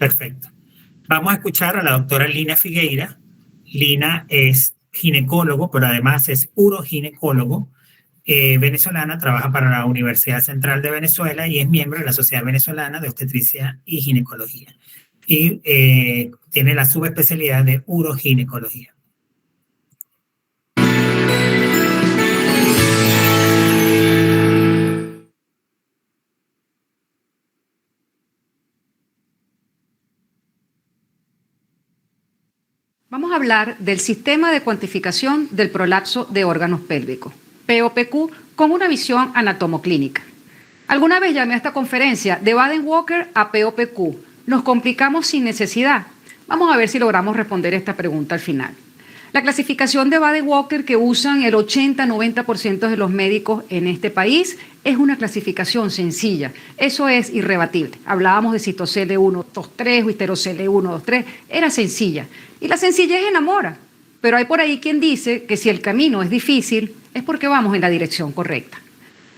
Perfecto. Vamos a escuchar a la doctora Lina Figueira. Lina es ginecólogo, pero además es uroginecólogo. Venezolana, trabaja para la Universidad Central de Venezuela y es miembro de la Sociedad Venezolana de Obstetricia y Ginecología. Y tiene la subespecialidad de uroginecología. Vamos a hablar del sistema de cuantificación del prolapso de órganos pélvicos, POPQ, con una visión anatomoclínica. Alguna vez llamé a esta conferencia de Baden-Walker a POPQ. ¿Nos complicamos sin necesidad? Vamos a ver si logramos responder esta pregunta al final. La clasificación de Baden-Walker que usan el 80-90% de los médicos en este país es una clasificación sencilla. Eso es irrebatible. Hablábamos de citocele 1, 2, 3 o histerocele 1, 2, 3. Era sencilla. Y la sencillez enamora. Pero hay por ahí quien dice que si el camino es difícil es porque vamos en la dirección correcta.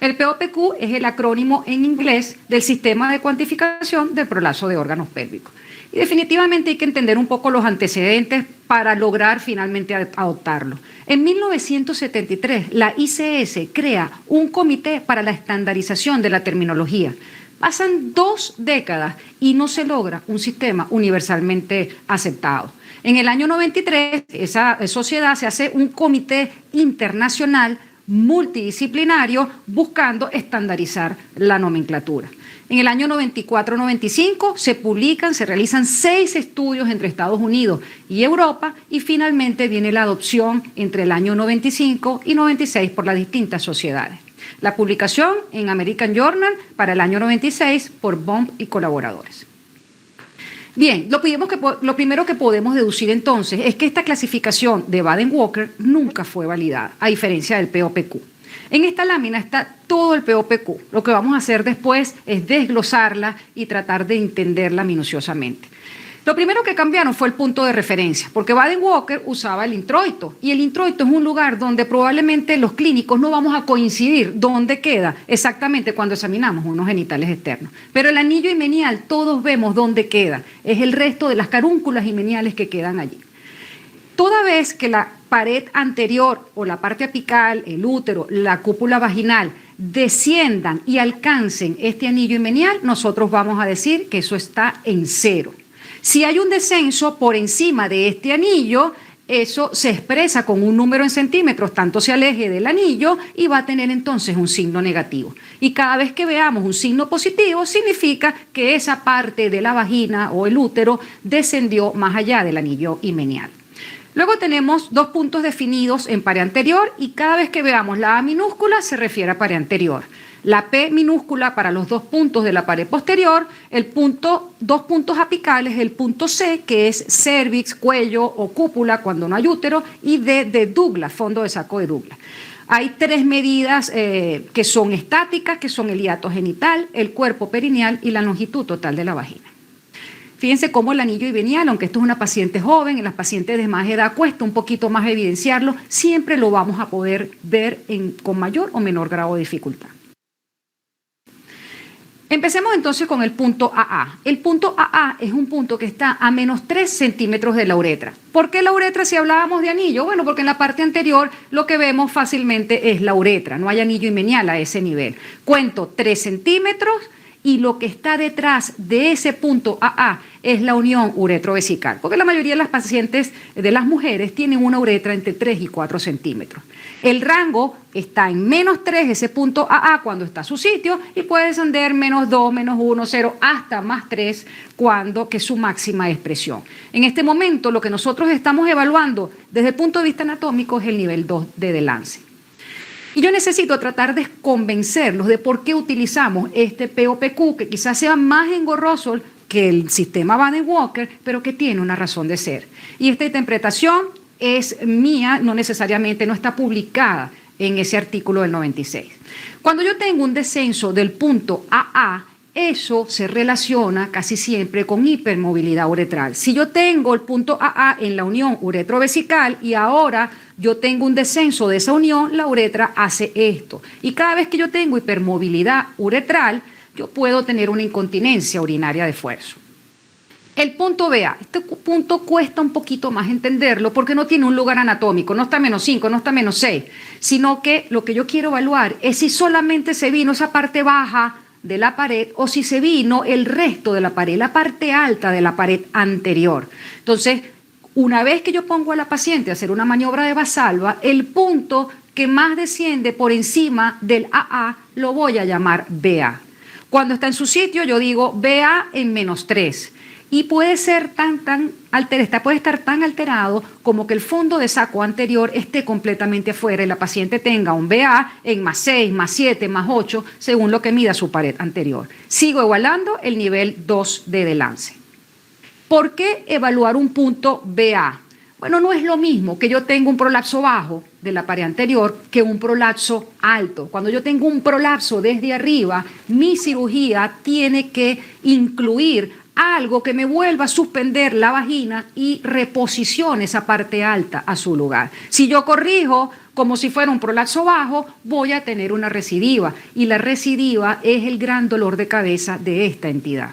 El POPQ es el acrónimo en inglés del Sistema de Cuantificación del Prolapso de Órganos Pélvicos. Y definitivamente hay que entender un poco los antecedentes para lograr finalmente adoptarlo. En 1973, la ICS crea un comité para la estandarización de la terminología. Pasan 2 décadas y no se logra un sistema universalmente aceptado. En el año 93, esa sociedad se hace un comité internacional multidisciplinario buscando estandarizar la nomenclatura. En el año 94-95 se realizan 6 estudios entre Estados Unidos y Europa y finalmente viene la adopción entre el año 95 y 96 por las distintas sociedades. La publicación en American Journal para el año 96 por Bomb y colaboradores. Bien, lo primero que podemos deducir entonces es que esta clasificación de Baden-Walker nunca fue validada, a diferencia del POPQ. En esta lámina está todo el POPQ. Lo que vamos a hacer después es desglosarla y tratar de entenderla minuciosamente. Lo primero que cambiaron fue el punto de referencia, porque Baden-Walker usaba el introito, y el introito es un lugar donde probablemente los clínicos no vamos a coincidir dónde queda exactamente cuando examinamos unos genitales externos. Pero el anillo himenial todos vemos dónde queda, es el resto de las carúnculas himeniales que quedan allí. Toda vez que la pared anterior o la parte apical, el útero, la cúpula vaginal desciendan y alcancen este anillo himenial, nosotros vamos a decir que eso está en 0. Si hay un descenso por encima de este anillo, eso se expresa con un número en centímetros, tanto se aleje del anillo y va a tener entonces un signo negativo. Y cada vez que veamos un signo positivo, significa que esa parte de la vagina o el útero descendió más allá del anillo himenial. Luego tenemos 2 puntos definidos en pared anterior y cada vez que veamos la A minúscula se refiere a pared anterior. La P minúscula para los 2 puntos de la pared posterior, 2 puntos apicales, el punto C, que es cervix, cuello o cúpula cuando no hay útero, y D de Douglas, fondo de saco de Douglas. Hay 3 medidas que son estáticas, que son el hiato genital, el cuerpo perineal y la longitud total de la vagina. Fíjense cómo el anillo himenial, aunque esto es una paciente joven, en las pacientes de más edad cuesta un poquito más evidenciarlo, siempre lo vamos a poder ver con mayor o menor grado de dificultad. Empecemos entonces con el punto AA. El punto AA es un punto que está a menos 3 centímetros de la uretra. ¿Por qué la uretra si hablábamos de anillo? Bueno, porque en la parte anterior lo que vemos fácilmente es la uretra, no hay anillo himenial a ese nivel. Cuento 3 centímetros y lo que está detrás de ese punto AA es la unión uretrovesical, porque la mayoría de las pacientes, de las mujeres, tienen una uretra entre 3 y 4 centímetros. El rango está en menos 3, ese punto AA, cuando está a su sitio, y puede descender menos 2, menos 1, 0, hasta más 3, que es su máxima expresión. En este momento, lo que nosotros estamos evaluando desde el punto de vista anatómico es el nivel 2 de Delancey. Y yo necesito tratar de convencerlos de por qué utilizamos este POPQ, que quizás sea más engorroso que el sistema Baden-Walker, pero que tiene una razón de ser. Y esta interpretación es mía, no necesariamente, no está publicada en ese artículo del 96. Cuando yo tengo un descenso del punto AA, eso se relaciona casi siempre con hipermovilidad uretral. Si yo tengo el punto AA en la unión uretrovesical y ahora yo tengo un descenso de esa unión, la uretra hace esto. Y cada vez que yo tengo hipermovilidad uretral, yo puedo tener una incontinencia urinaria de esfuerzo. El punto BA, este punto cuesta un poquito más entenderlo porque no tiene un lugar anatómico, no está -5, no está -6, sino que lo que yo quiero evaluar es si solamente se vino esa parte baja de la pared o si se vino el resto de la pared, la parte alta de la pared anterior. Entonces, una vez que yo pongo a la paciente a hacer una maniobra de Valsalva, el punto que más desciende por encima del AA lo voy a llamar BA. Cuando está en su sitio, yo digo BA en -3. Y puede ser puede estar tan alterado como que el fondo de saco anterior esté completamente afuera y la paciente tenga un BA en +6, +7, +8, según lo que mida su pared anterior. Sigo igualando el nivel 2 de Delance. ¿Por qué evaluar un punto BA? Bueno, no es lo mismo que yo tenga un prolapso bajo de la pared anterior que un prolapso alto. Cuando yo tengo un prolapso desde arriba, mi cirugía tiene que incluir algo que me vuelva a suspender la vagina y reposicione esa parte alta a su lugar. Si yo corrijo como si fuera un prolapso bajo, voy a tener una recidiva y la recidiva es el gran dolor de cabeza de esta entidad.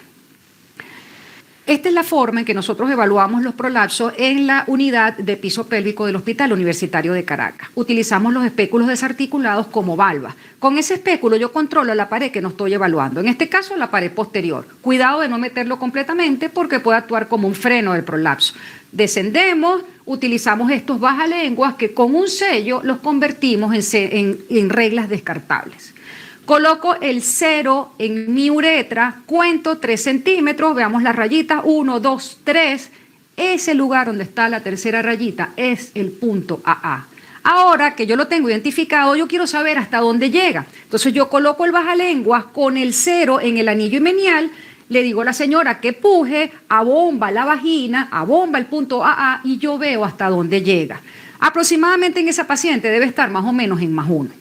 Esta es la forma en que nosotros evaluamos los prolapsos en la unidad de piso pélvico del Hospital Universitario de Caracas. Utilizamos los espéculos desarticulados como valvas. Con ese espéculo yo controlo la pared que no estoy evaluando, en este caso la pared posterior. Cuidado de no meterlo completamente porque puede actuar como un freno del prolapso. Descendemos, utilizamos estos bajalenguas que con un sello los convertimos en reglas descartables. Coloco el 0 en mi uretra, cuento 3 centímetros, veamos las rayitas, 1, 2, 3. Ese lugar donde está la tercera rayita es el punto AA. Ahora que yo lo tengo identificado, yo quiero saber hasta dónde llega. Entonces yo coloco el bajalenguas con el 0 en el anillo himenial, le digo a la señora que puje, abomba la vagina, abomba el punto AA y yo veo hasta dónde llega. Aproximadamente en esa paciente debe estar más o menos en +1.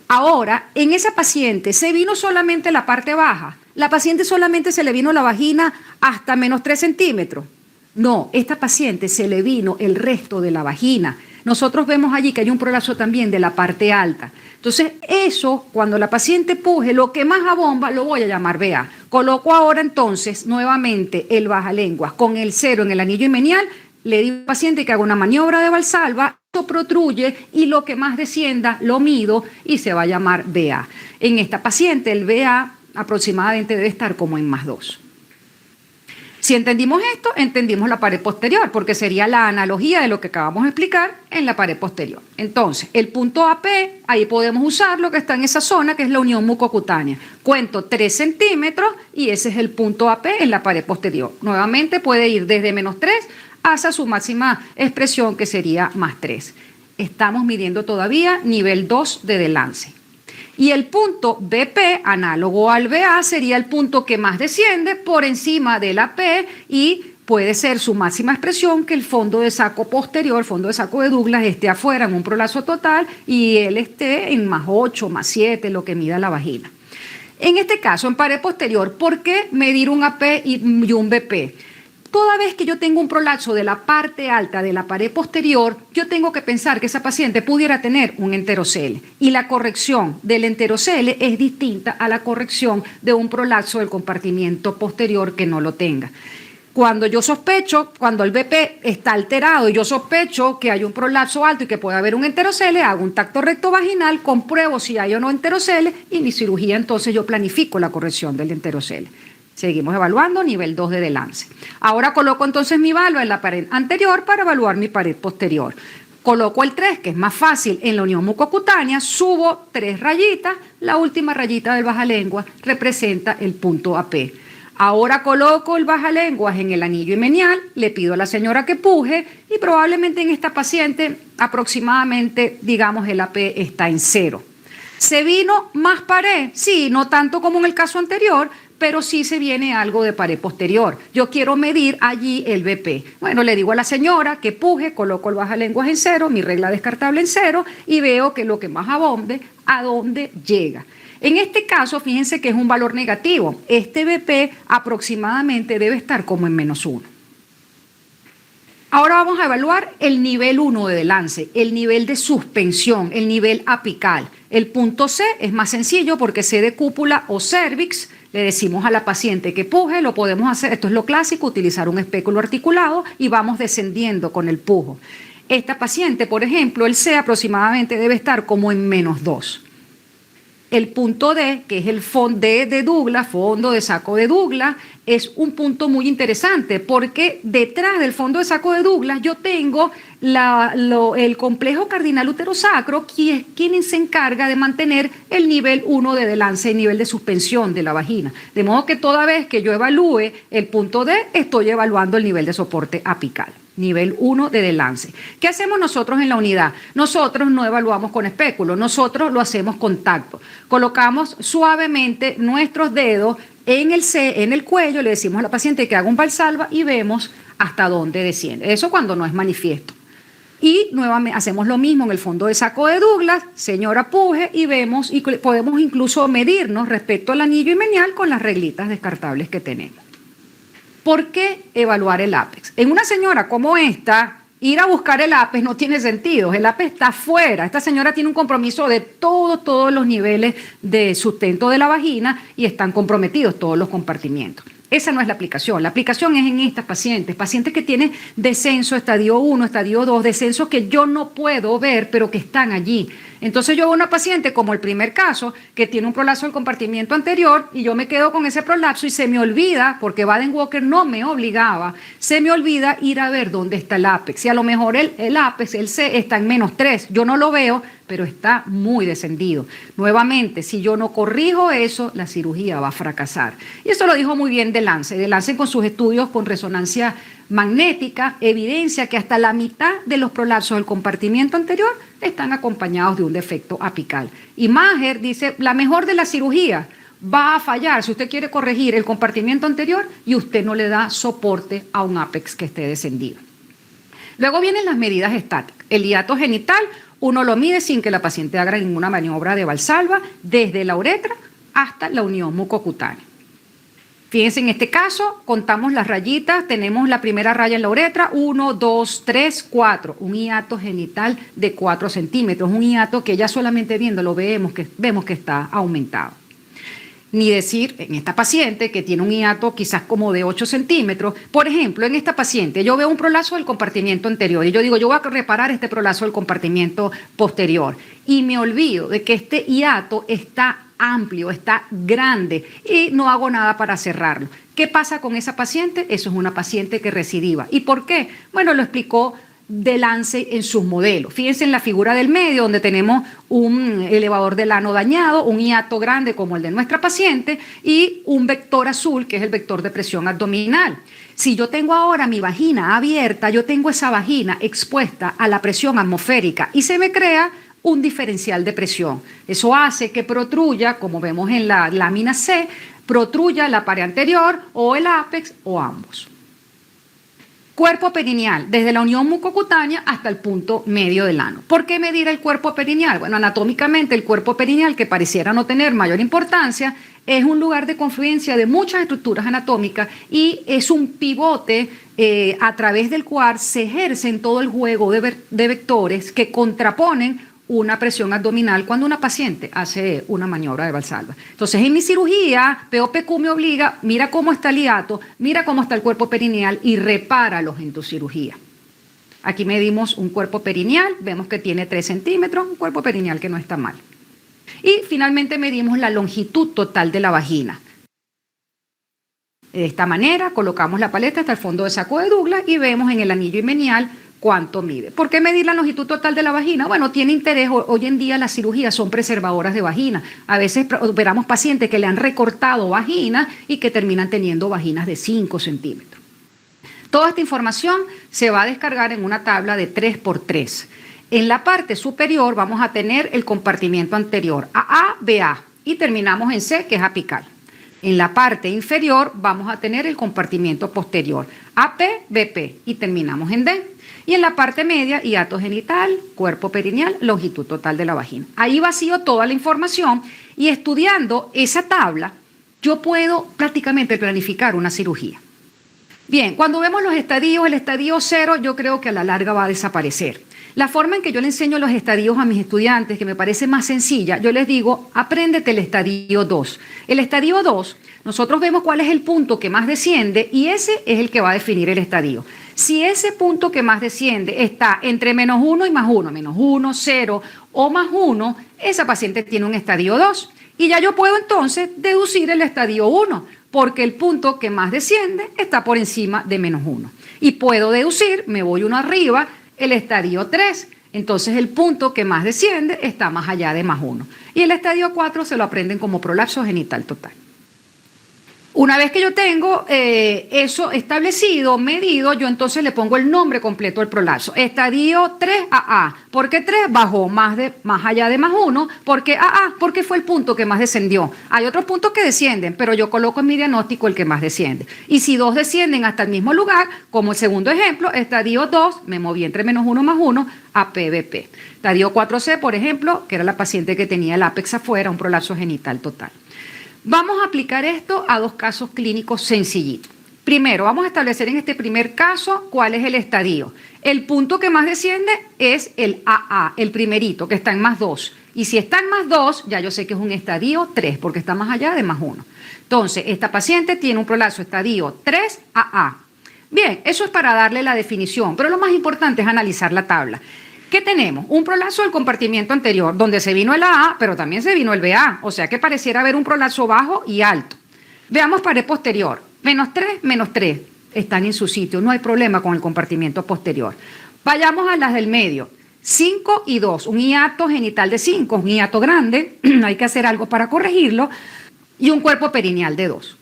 Ahora, en esa paciente se vino solamente la parte baja. La paciente solamente se le vino la vagina hasta -3 centímetros. No, esta paciente se le vino el resto de la vagina. Nosotros vemos allí que hay un prolapso también de la parte alta. Entonces, eso, cuando la paciente puje, lo que más abomba lo voy a llamar BA. Coloco ahora entonces nuevamente el bajalenguas con el 0 en el anillo himenial. Le digo al paciente que haga una maniobra de Valsalva, esto protruye y lo que más descienda lo mido y se va a llamar BA. En esta paciente el BA aproximadamente debe estar como en +2. Si entendimos esto, entendimos la pared posterior, porque sería la analogía de lo que acabamos de explicar en la pared posterior. Entonces, el punto AP, ahí podemos usar lo que está en esa zona, que es la unión mucocutánea. Cuento 3 centímetros y ese es el punto AP en la pared posterior. Nuevamente puede ir desde -3 hasta su máxima expresión, que sería +3. Estamos midiendo todavía nivel 2 de Delance. Y el punto BP, análogo al BA, sería el punto que más desciende por encima de la P y puede ser su máxima expresión que el fondo de saco posterior, fondo de saco de Douglas, esté afuera en un prolapso total y él esté en +8, +7, lo que mida la vagina. En este caso, en pared posterior, ¿por qué medir un AP y un BP? Toda vez que yo tengo un prolapso de la parte alta de la pared posterior, yo tengo que pensar que esa paciente pudiera tener un enterocele. Y la corrección del enterocele es distinta a la corrección de un prolapso del compartimiento posterior que no lo tenga. Cuando yo sospecho, cuando el BP está alterado y yo sospecho que hay un prolapso alto y que puede haber un enterocele, hago un tacto recto vaginal, compruebo si hay o no enterocele y mi cirugía entonces yo planifico la corrección del enterocele. Seguimos evaluando nivel 2 de Delance. Ahora coloco entonces mi valva en la pared anterior para evaluar mi pared posterior. Coloco el 3, que es más fácil, en la unión mucocutánea, subo 3 rayitas, la última rayita del bajalengua representa el punto AP. Ahora coloco el bajalenguas en el anillo himenial, le pido a la señora que puje y probablemente en esta paciente aproximadamente, digamos, el AP está en 0. ¿Se vino más pared? Sí, no tanto como en el caso anterior, pero sí se viene algo de pared posterior. Yo quiero medir allí el BP. Bueno, le digo a la señora que puje, coloco el bajalenguas en 0, mi regla descartable en 0 y veo que lo que más abombe, a dónde llega. En este caso, fíjense que es un valor negativo. Este BP aproximadamente debe estar como en -1. Ahora vamos a evaluar el nivel 1 de lance, el nivel de suspensión, el nivel apical. El punto C es más sencillo porque C de cúpula o cervix, le decimos a la paciente que puje, lo podemos hacer, esto es lo clásico, utilizar un espéculo articulado y vamos descendiendo con el pujo. Esta paciente, por ejemplo, el C aproximadamente debe estar como en -2. El punto D, que es el D de Douglas, fondo de saco de Douglas, es un punto muy interesante porque detrás del fondo de saco de Douglas yo tengo el complejo cardinal uterosacro, que es quien se encarga de mantener el nivel 1 de lance, el nivel de suspensión de la vagina. De modo que toda vez que yo evalúe el punto D, estoy evaluando el nivel de soporte apical. Nivel 1 de lance. ¿Qué hacemos nosotros en la unidad? Nosotros no evaluamos con espéculo, nosotros lo hacemos con tacto. Colocamos suavemente nuestros dedos en el cuello, le decimos a la paciente que haga un valsalva y vemos hasta dónde desciende. Eso cuando no es manifiesto. Y nuevamente hacemos lo mismo en el fondo de saco de Douglas, señora puje, y vemos, y podemos incluso medirnos respecto al anillo himeneal con las reglitas descartables que tenemos. ¿Por qué evaluar el ápex? En una señora como esta, ir a buscar el ápex no tiene sentido. El ápex está afuera. Esta señora tiene un compromiso de todos los niveles de sustento de la vagina y están comprometidos todos los compartimientos. Esa no es la aplicación. La aplicación es en estas pacientes que tienen descenso, estadio 1, estadio 2, descensos que yo no puedo ver, pero que están allí. Entonces yo veo una paciente como el primer caso, que tiene un prolapso del compartimiento anterior y yo me quedo con ese prolapso y se me olvida, porque Baden-Walker no me obligaba, se me olvida ir a ver dónde está el ápex. Y a lo mejor el ápex, el C, está en -3. Yo no lo veo, pero está muy descendido. Nuevamente, si yo no corrijo eso, la cirugía va a fracasar. Y eso lo dijo muy bien De Lance con sus estudios con resonancia magnética, evidencia que hasta la mitad de los prolapsos del compartimiento anterior están acompañados de un defecto apical. Y Maher dice, la mejor de la cirugía va a fallar si usted quiere corregir el compartimiento anterior y usted no le da soporte a un ápex que esté descendido. Luego vienen las medidas estáticas. El hiato genital, uno lo mide sin que la paciente haga ninguna maniobra de valsalva, desde la uretra hasta la unión mucocutánea. Fíjense, en este caso, contamos las rayitas, tenemos la primera raya en la uretra, 1, 2, 3, 4, un hiato genital de 4 centímetros, un hiato que ya solamente viéndolo vemos que está aumentado. Ni decir en esta paciente que tiene un hiato quizás como de 8 centímetros. Por ejemplo, en esta paciente yo veo un prolapso del compartimiento anterior y yo digo, yo voy a reparar este prolapso del compartimiento posterior y me olvido de que este hiato está amplio, está grande y no hago nada para cerrarlo. ¿Qué pasa con esa paciente? Eso es una paciente que recidiva. ¿Y por qué? Bueno, lo explicó De Lance en sus modelos. Fíjense en la figura del medio donde tenemos un elevador del ano dañado, un hiato grande como el de nuestra paciente y un vector azul que es el vector de presión abdominal. Si yo tengo ahora mi vagina abierta, yo tengo esa vagina expuesta a la presión atmosférica y se me crea un diferencial de presión. Eso hace que protruya, como vemos en la lámina C, protruya la pared anterior o el ápex o ambos. Cuerpo perineal, desde la unión mucocutánea hasta el punto medio del ano. ¿Por qué medir el cuerpo perineal? Bueno, anatómicamente el cuerpo perineal, que pareciera no tener mayor importancia, es un lugar de confluencia de muchas estructuras anatómicas y es un pivote a través del cual se ejerce en todo el juego de vectores que contraponen una presión abdominal cuando una paciente hace una maniobra de valsalva. Entonces, en mi cirugía, POPQ me obliga, mira cómo está el hiato, mira cómo está el cuerpo perineal y repáralos en tu cirugía. Aquí medimos un cuerpo perineal, vemos que tiene 3 centímetros, un cuerpo perineal que no está mal. Y finalmente medimos la longitud total de la vagina. De esta manera, colocamos la paleta hasta el fondo de saco de Douglas y vemos en el anillo himeneal cuánto mide. ¿Por qué medir la longitud total de la vagina? Bueno, tiene interés. Hoy en día las cirugías son preservadoras de vagina. A veces operamos pacientes que le han recortado vagina y que terminan teniendo vaginas de 5 centímetros. Toda esta información se va a descargar en una tabla de 3×3. En la parte superior vamos a tener el compartimiento anterior, AA, BA, y terminamos en C, que es apical. En la parte inferior vamos a tener el compartimiento posterior, AP, BP, y terminamos en D. Y en la parte media, hiato genital, cuerpo perineal, longitud total de la vagina. Ahí vacío toda la información y estudiando esa tabla, yo puedo prácticamente planificar una cirugía. Bien, cuando vemos los estadios, el estadio 0 yo creo que a la larga va a desaparecer. La forma en que yo le enseño los estadios a mis estudiantes, que me parece más sencilla, yo les digo, apréndete el estadio 2. El estadio 2, nosotros vemos cuál es el punto que más desciende y ese es el que va a definir el estadio. Si ese punto que más desciende está entre -1 y +1, -1, 0 o +1, esa paciente tiene un estadio 2. Y ya yo puedo entonces deducir el estadio 1, porque el punto que más desciende está por encima de -1. Y puedo deducir, me voy uno arriba, el estadio 3. Entonces el punto que más desciende está más allá de +1. Y el estadio 4 se lo aprenden como prolapso genital total. Una vez que yo tengo eso establecido, medido, yo entonces le pongo el nombre completo al prolapso. Estadio 3AA. ¿Por qué 3? Bajó más allá de +1. ¿Por qué AA? Porque fue el punto que más descendió. Hay otros puntos que descienden, pero yo coloco en mi diagnóstico el que más desciende. Y si 2 descienden hasta el mismo lugar, como el segundo ejemplo, estadio 2, me moví entre -1 +1 a PVP. Estadio 4C, por ejemplo, que era la paciente que tenía el ápex afuera, un prolapso genital total. Vamos a aplicar esto a 2 casos clínicos sencillitos. Primero, vamos a establecer en este primer caso cuál es el estadio. El punto que más desciende es el AA, el primerito, que está en +2. Y si está en +2, ya yo sé que es un estadio 3, porque está más allá de +1. Entonces, esta paciente tiene un prolapso estadio 3AA. Bien, eso es para darle la definición, pero lo más importante es analizar la tabla. ¿Qué tenemos? Un prolapso del compartimiento anterior, donde se vino el AA, pero también se vino el BA, o sea que pareciera haber un prolapso bajo y alto. Veamos pared posterior, -3, -3, están en su sitio, no hay problema con el compartimiento posterior. Vayamos a las del medio, 5 y 2, un hiato genital de 5, un hiato grande, hay que hacer algo para corregirlo, y un cuerpo perineal de 2.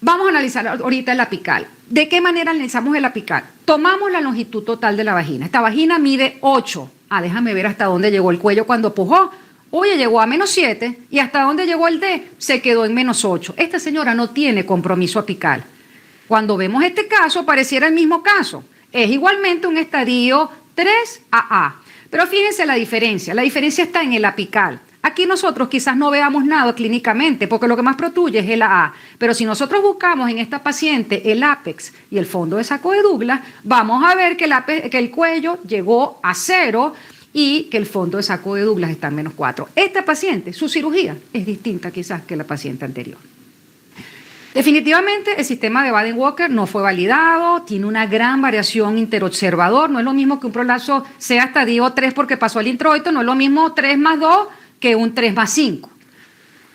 Vamos a analizar ahorita el apical. ¿De qué manera analizamos el apical? Tomamos la longitud total de la vagina. Esta vagina mide 8. Déjame ver hasta dónde llegó el cuello cuando pujó. Oye, llegó a -7. ¿Y hasta dónde llegó el D? Se quedó en -8. Esta señora no tiene compromiso apical. Cuando vemos este caso, pareciera el mismo caso. Es igualmente un estadio 3AA. Pero fíjense la diferencia. La diferencia está en el apical. Aquí nosotros quizás no veamos nada clínicamente porque lo que más protruye es el AA, pero si nosotros buscamos en esta paciente el ápex y el fondo de saco de Douglas, vamos a ver que el cuello llegó a 0 y que el fondo de saco de Douglas está en -4. Esta paciente, su cirugía es distinta quizás que la paciente anterior. Definitivamente el sistema de Baden-Walker no fue validado, tiene una gran variación interobservador, no es lo mismo que un prolapso sea estadio 3 porque pasó al introito, no es lo mismo 3 más 2 que un 3 más 5.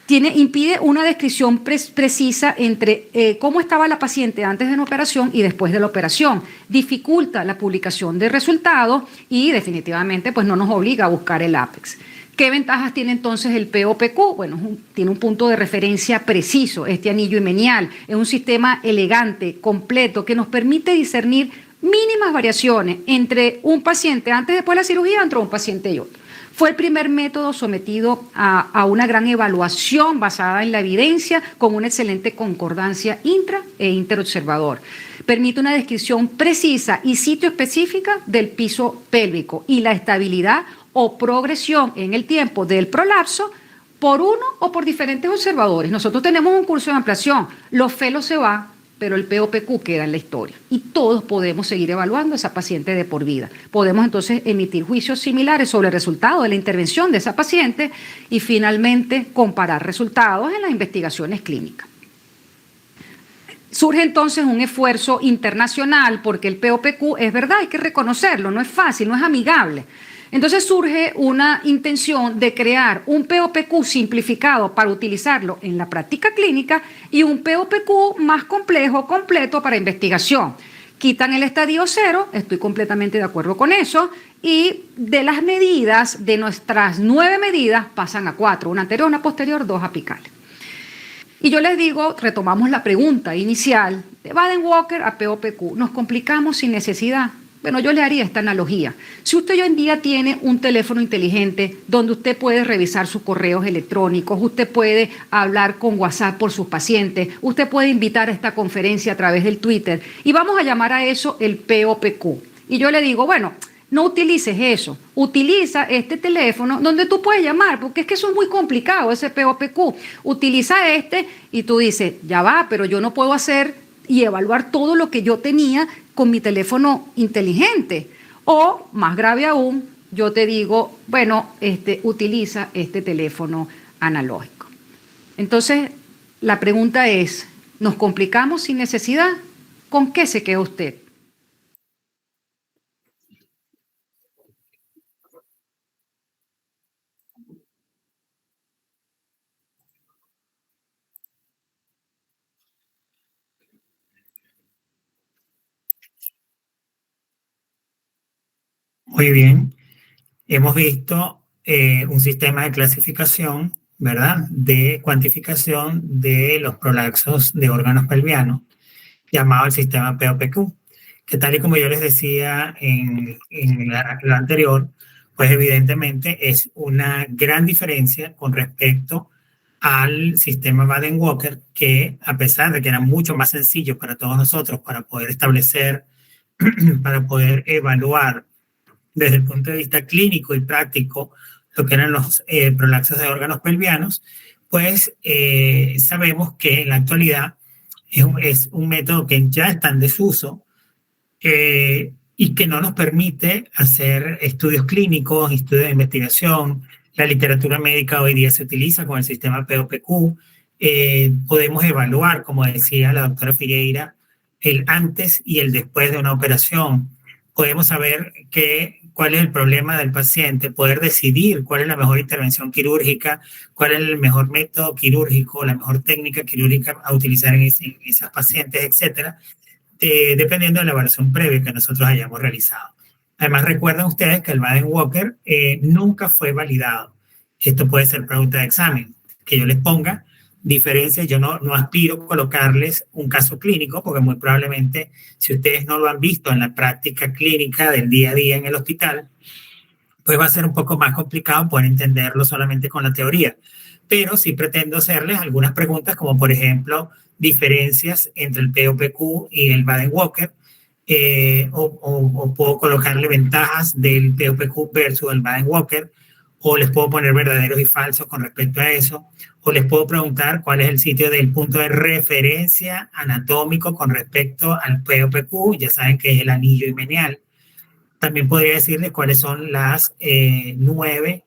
Impide una descripción precisa entre cómo estaba la paciente antes de la operación y después de la operación. Dificulta la publicación de resultados y definitivamente pues, no nos obliga a buscar el ápex. ¿Qué ventajas tiene entonces el POPQ? Bueno, tiene un punto de referencia preciso, este anillo himenial. Es un sistema elegante, completo, que nos permite discernir mínimas variaciones entre un paciente antes y después de la cirugía entre un paciente y otro. Fue el primer método sometido a una gran evaluación basada en la evidencia con una excelente concordancia intra e interobservador. Permite una descripción precisa y sitio específica del piso pélvico y la estabilidad o progresión en el tiempo del prolapso por uno o por diferentes observadores. Nosotros tenemos un curso de ampliación, los felos se van, pero el POPQ queda en la historia y todos podemos seguir evaluando a esa paciente de por vida. Podemos entonces emitir juicios similares sobre el resultado de la intervención de esa paciente y finalmente comparar resultados en las investigaciones clínicas. Surge entonces un esfuerzo internacional porque el POPQ es verdad, hay que reconocerlo, no es fácil, no es amigable. Entonces surge una intención de crear un POPQ simplificado para utilizarlo en la práctica clínica y un POPQ más complejo, completo para investigación. Quitan el estadio 0, estoy completamente de acuerdo con eso, y de las medidas, de nuestras 9 medidas, pasan a 4, una anterior, una posterior, 2 apicales. Y yo les digo, retomamos la pregunta inicial, de Baden-Walker a POPQ, ¿nos complicamos sin necesidad? Bueno, yo le haría esta analogía. Si usted hoy en día tiene un teléfono inteligente donde usted puede revisar sus correos electrónicos, usted puede hablar con WhatsApp por sus pacientes, usted puede invitar a esta conferencia a través del Twitter y vamos a llamar a eso el POPQ. Y yo le digo, bueno, no utilices eso, utiliza este teléfono donde tú puedes llamar, porque es que eso es muy complicado, ese POPQ. Utiliza este y tú dices, ya va, pero yo no puedo hacer y evaluar todo lo que yo tenía con mi teléfono inteligente. O, más grave aún, yo te digo, bueno, utiliza este teléfono analógico. Entonces, la pregunta es, ¿nos complicamos sin necesidad? ¿Con qué se queda usted? Muy bien. Hemos visto un sistema de clasificación, ¿verdad? De cuantificación de los prolapsos de órganos pelvianos, llamado el sistema POPQ, que tal y como yo les decía en lo anterior, pues evidentemente es una gran diferencia con respecto al sistema Baden-Walker, que a pesar de que era mucho más sencillo para todos nosotros para poder establecer, para poder evaluar desde el punto de vista clínico y práctico lo que eran los prolapsos de órganos pelvianos, pues sabemos que en la actualidad es un método que ya está en desuso y que no nos permite hacer estudios clínicos, estudios de investigación. La literatura médica hoy día se utiliza con el sistema POPQ. Podemos evaluar, como decía la doctora Figueira, el antes y el después de una operación. Podemos saber cuál es el problema del paciente, poder decidir cuál es la mejor intervención quirúrgica, cuál es el mejor método quirúrgico, la mejor técnica quirúrgica a utilizar en esas pacientes, etcétera, dependiendo de la evaluación previa que nosotros hayamos realizado. Además, recuerden ustedes que el Baden-Walker nunca fue validado. Esto puede ser pregunta de examen, que yo les ponga diferencias. Yo no aspiro a colocarles un caso clínico, porque muy probablemente, si ustedes no lo han visto en la práctica clínica del día a día en el hospital, pues va a ser un poco más complicado poder entenderlo solamente con la teoría. Pero sí pretendo hacerles algunas preguntas, como por ejemplo, diferencias entre el POPQ y el Baden-Walker, o puedo colocarle ventajas del POPQ versus el Baden-Walker, o les puedo poner verdaderos y falsos con respecto a eso, o les puedo preguntar cuál es el sitio del punto de referencia anatómico con respecto al POPQ, ya saben que es el anillo himeneal. También podría decirles cuáles son las 9,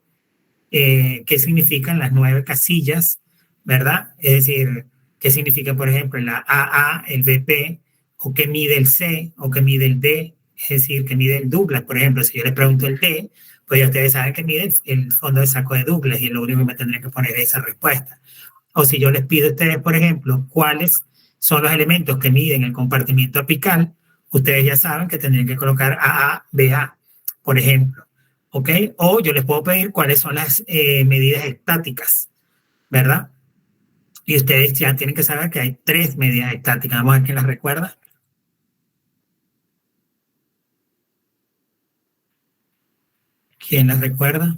qué significan las 9 casillas, ¿verdad? Es decir, qué significa, por ejemplo, la AA, el BP, o qué mide el C, o qué mide el D, es decir, qué mide el Douglas. Por ejemplo, si yo les pregunto el D, pues ya ustedes saben que mide el fondo de saco de Douglas y lo único que me tendría que poner es esa respuesta. O si yo les pido a ustedes, por ejemplo, cuáles son los elementos que miden el compartimiento apical, ustedes ya saben que tendrían que colocar AA, BA, por ejemplo. ¿Ok? O yo les puedo pedir cuáles son las medidas estáticas, ¿verdad? Y ustedes ya tienen que saber que hay 3 medidas estáticas. Vamos a ver quién las recuerda. ¿Quién las recuerda?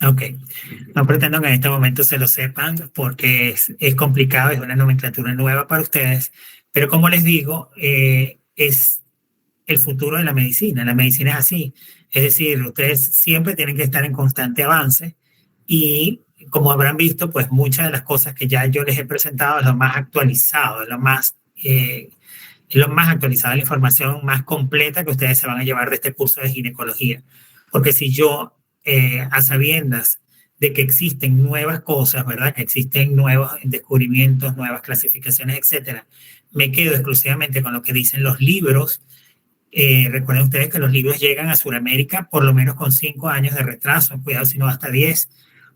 Ok. No pretendo que en este momento se lo sepan porque es complicado, es una nomenclatura nueva para ustedes, pero como les digo, es el futuro de la medicina. La medicina es así. Es decir, ustedes siempre tienen que estar en constante avance y como habrán visto, pues muchas de las cosas que ya yo les he presentado es lo más actualizado, es lo más actualizado, la información más completa que ustedes se van a llevar de este curso de ginecología. Porque si yo, a sabiendas de que existen nuevas cosas, ¿verdad? Que existen nuevos descubrimientos, nuevas clasificaciones, etcétera, me quedo exclusivamente con lo que dicen los libros. Recuerden ustedes que los libros llegan a Sudamérica por lo menos con 5 años de retraso, cuidado si no hasta 10,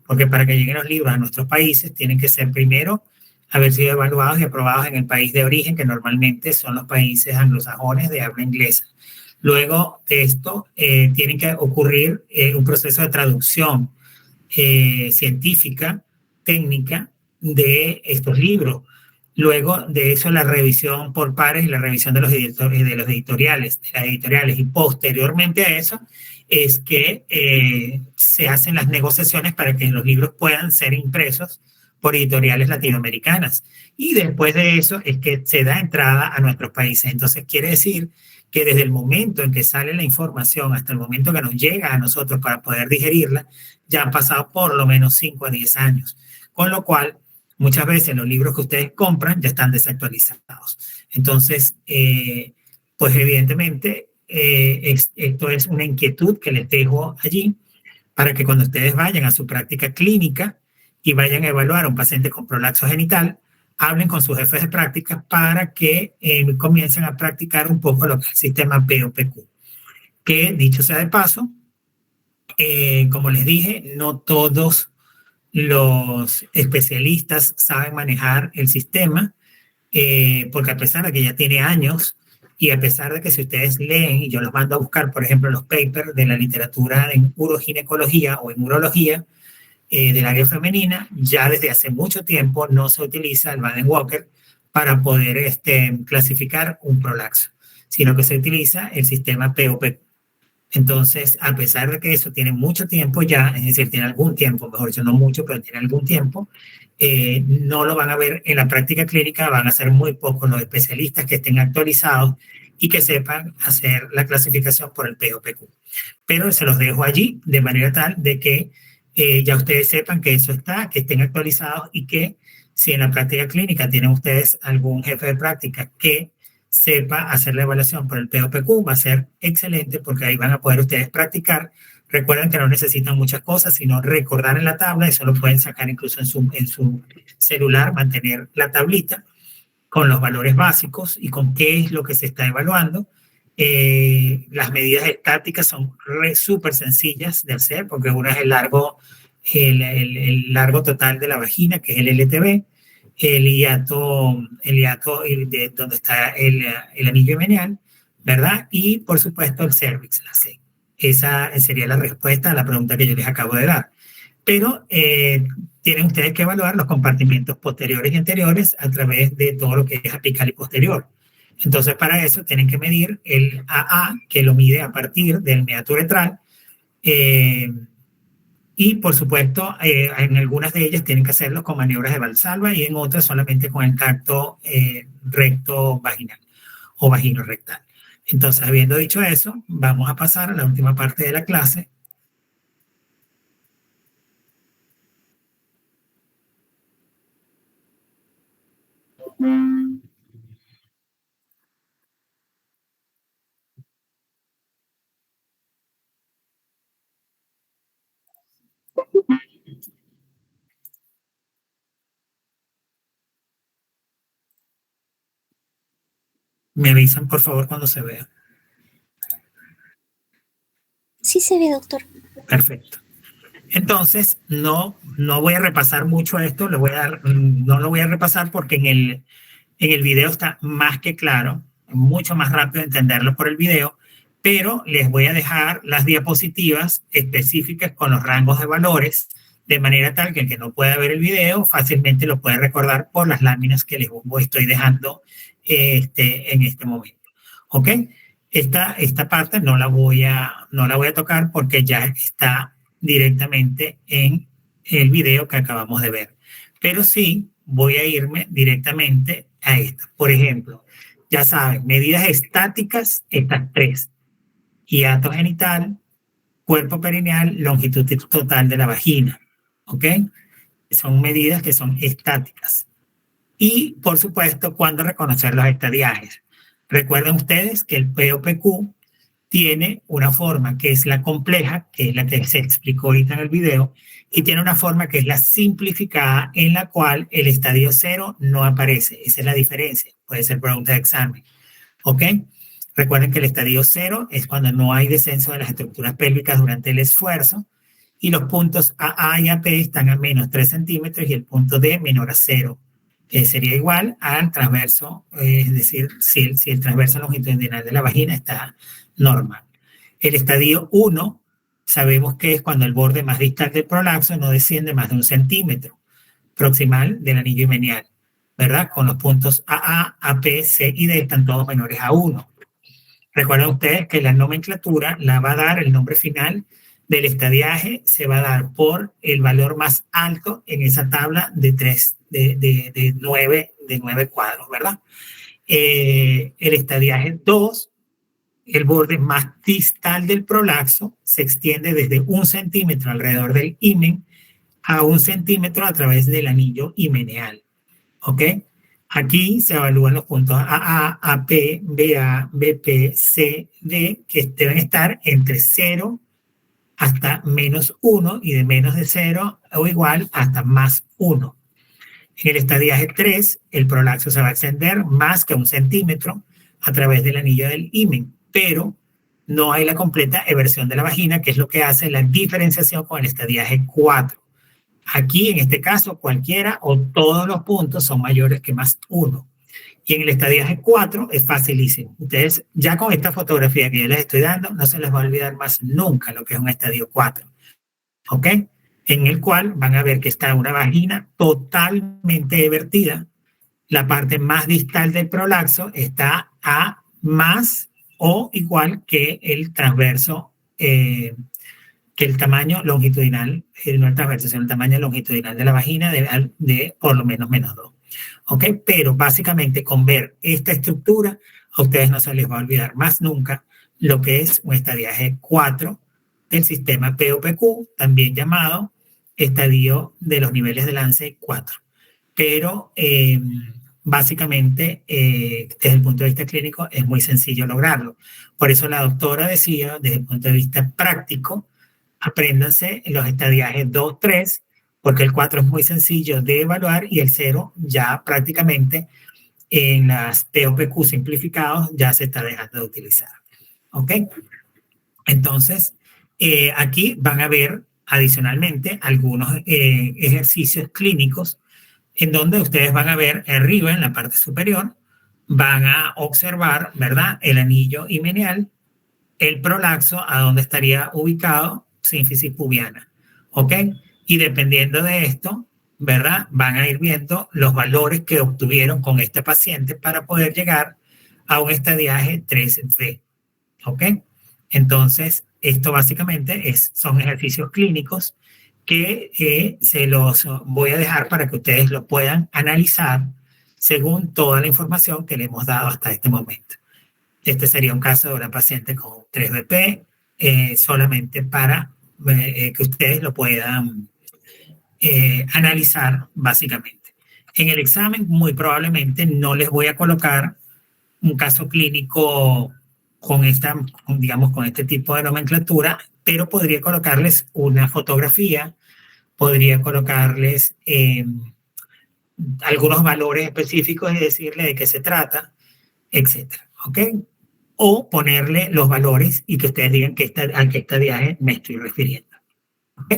porque para que lleguen los libros a nuestros países tienen que ser primero haber sido evaluados y aprobados en el país de origen, que normalmente son los países anglosajones de habla inglesa. Luego de esto, tiene que ocurrir un proceso de traducción científica, técnica, de estos libros. Luego de eso, la revisión por pares y la revisión de los editoriales, y posteriormente a eso es que se hacen las negociaciones para que los libros puedan ser impresos por editoriales latinoamericanas. Y después de eso es que se da entrada a nuestros países. Entonces quiere decir que desde el momento en que sale la información hasta el momento que nos llega a nosotros para poder digerirla, ya han pasado por lo menos 5 a 10 años. con lo cual muchas veces los libros que ustedes compran ya están desactualizados. Entonces, pues evidentemente, esto es una inquietud que les dejo allí para que cuando ustedes vayan a su práctica clínica y vayan a evaluar a un paciente con prolapso genital, hablen con sus jefes de práctica para que comiencen a practicar un poco lo que es el sistema POPQ. Que, dicho sea de paso, como les dije, no todos los especialistas saben manejar el sistema, porque a pesar de que ya tiene años y a pesar de que si ustedes leen, y yo los mando a buscar, por ejemplo, los papers de la literatura en uroginecología o en urología del área femenina, ya desde hace mucho tiempo no se utiliza el Baden-Walker para poder clasificar un prolapso, sino que se utiliza el sistema POPQ. Entonces, a pesar de que eso tiene mucho tiempo ya, es decir, tiene algún tiempo, mejor dicho, no mucho, pero tiene algún tiempo, no lo van a ver en la práctica clínica, van a ser muy pocos los especialistas que estén actualizados y que sepan hacer la clasificación por el POPQ. Pero se los dejo allí de manera tal de que ya ustedes sepan que eso está, que estén actualizados y que si en la práctica clínica tienen ustedes algún jefe de práctica que sepa hacer la evaluación por el POPQ, va a ser excelente porque ahí van a poder ustedes practicar. Recuerden que no necesitan muchas cosas, sino recordar en la tabla, eso lo pueden sacar incluso en su celular, mantener la tablita con los valores básicos y con qué es lo que se está evaluando. Las medidas estáticas son súper sencillas de hacer porque una es el largo total de la vagina, que es el LTV, el hiato de donde está el anillo himeneal, ¿verdad? Y por supuesto el cervix, la C. Esa sería la respuesta a la pregunta que yo les acabo de dar. Pero tienen ustedes que evaluar los compartimientos posteriores y anteriores a través de todo lo que es apical y posterior. Entonces, para eso tienen que medir el AA, que lo mide a partir del meato uretral. Y, por supuesto, en algunas de ellas tienen que hacerlo con maniobras de Valsalva y en otras solamente con el tacto recto vaginal o vagino rectal. Entonces, habiendo dicho eso, vamos a pasar a la última parte de la clase. Me avisan, por favor, cuando se vea. Sí se ve, doctor. Perfecto. Entonces, no voy a repasar mucho esto, no lo voy a repasar porque en el video está más que claro, mucho más rápido entenderlo por el video, pero les voy a dejar las diapositivas específicas con los rangos de valores, de manera tal que el que no pueda ver el video fácilmente lo puede recordar por las láminas que les estoy dejando en este momento. ¿Ok? Esta parte no la voy a tocar porque ya está directamente en el video que acabamos de ver. Pero sí voy a irme directamente a esta. Por ejemplo, ya saben, medidas estáticas, estas tres. Hiato genital, cuerpo perineal, longitud total de la vagina. ¿Ok? Son medidas que son estáticas. Y, por supuesto, cuando reconocer los estadiajes. Recuerden ustedes que el POPQ tiene una forma que es la compleja, que es la que se explicó ahorita en el video, y tiene una forma que es la simplificada, en la cual el estadio 0 no aparece. Esa es la diferencia. Puede ser pregunta de examen. ¿Ok? Recuerden que el estadio 0 es cuando no hay descenso de las estructuras pélvicas durante el esfuerzo, y los puntos AA y AP están a menos 3 centímetros y el punto D menor a 0. Sería igual al transverso, es decir, si el transverso longitudinal de la vagina está normal. El estadio 1 sabemos que es cuando el borde más distal del prolapso no desciende más de 1 centímetro proximal del anillo himeneal, ¿verdad? Con los puntos AA, AP, C y D están todos menores a 1. Recuerden ustedes que la nomenclatura la va a dar el nombre final del estadiaje, se va a dar por el valor más alto en esa tabla de 9 cuadros, ¿verdad? El estadiaje 2, el borde más distal del prolapso, se extiende desde 1 centímetro alrededor del himen a 1 centímetro a través del anillo himeneal. ¿Ok? Aquí se evalúan los puntos AA, AP, BA, BP, C, D, que deben estar entre 0 hasta -1 y de menos de 0 o igual hasta +1. En el estadiaje 3, el prolapso se va a extender más que 1 centímetro a través del anillo del himen, pero no hay la completa eversión de la vagina, que es lo que hace la diferenciación con el estadiaje 4. Aquí, en este caso, cualquiera o todos los puntos son mayores que +1. Y en el estadiaje 4 es facilísimo. Ustedes, ya con esta fotografía que yo les estoy dando, no se les va a olvidar más nunca lo que es un estadio 4. ¿Ok? En el cual van a ver que está una vagina totalmente evertida. La parte más distal del prolapso está a más o igual que el transverso, que el tamaño longitudinal, no el transverso, sino el tamaño longitudinal de la vagina de por lo menos -2. ¿Ok? Pero básicamente con ver esta estructura, a ustedes no se les va a olvidar más nunca lo que es un estadiaje 4 del sistema POPQ, también llamado estadio de los niveles de Lance 4. Pero básicamente, desde el punto de vista clínico, es muy sencillo lograrlo. Por eso la doctora decía, desde el punto de vista práctico, apréndanse los estadiajes 2, 3, porque el 4 es muy sencillo de evaluar y el 0 ya prácticamente en las POPQ simplificados ya se está dejando de utilizar. ¿Ok? Entonces, aquí van a ver adicionalmente algunos ejercicios clínicos en donde ustedes van a ver arriba en la parte superior, van a observar, ¿verdad?, el anillo himeneal, el prolapso, a donde estaría ubicado sínfisis pubiana. ¿Ok? Y dependiendo de esto, ¿verdad?, van a ir viendo los valores que obtuvieron con este paciente para poder llegar a un estadiaje 3B. ¿Ok? Entonces, esto básicamente son ejercicios clínicos que se los voy a dejar para que ustedes lo puedan analizar según toda la información que le hemos dado hasta este momento. Este sería un caso de una paciente con 3BP, solamente para que ustedes lo puedan analizar básicamente. En el examen muy probablemente no les voy a colocar un caso clínico con este tipo de nomenclatura, pero podría colocarles una fotografía, podría colocarles algunos valores específicos y decirle de qué se trata, etcétera, ¿ok? O ponerle los valores y que ustedes digan a qué estadiaje me estoy refiriendo. ¿Ok?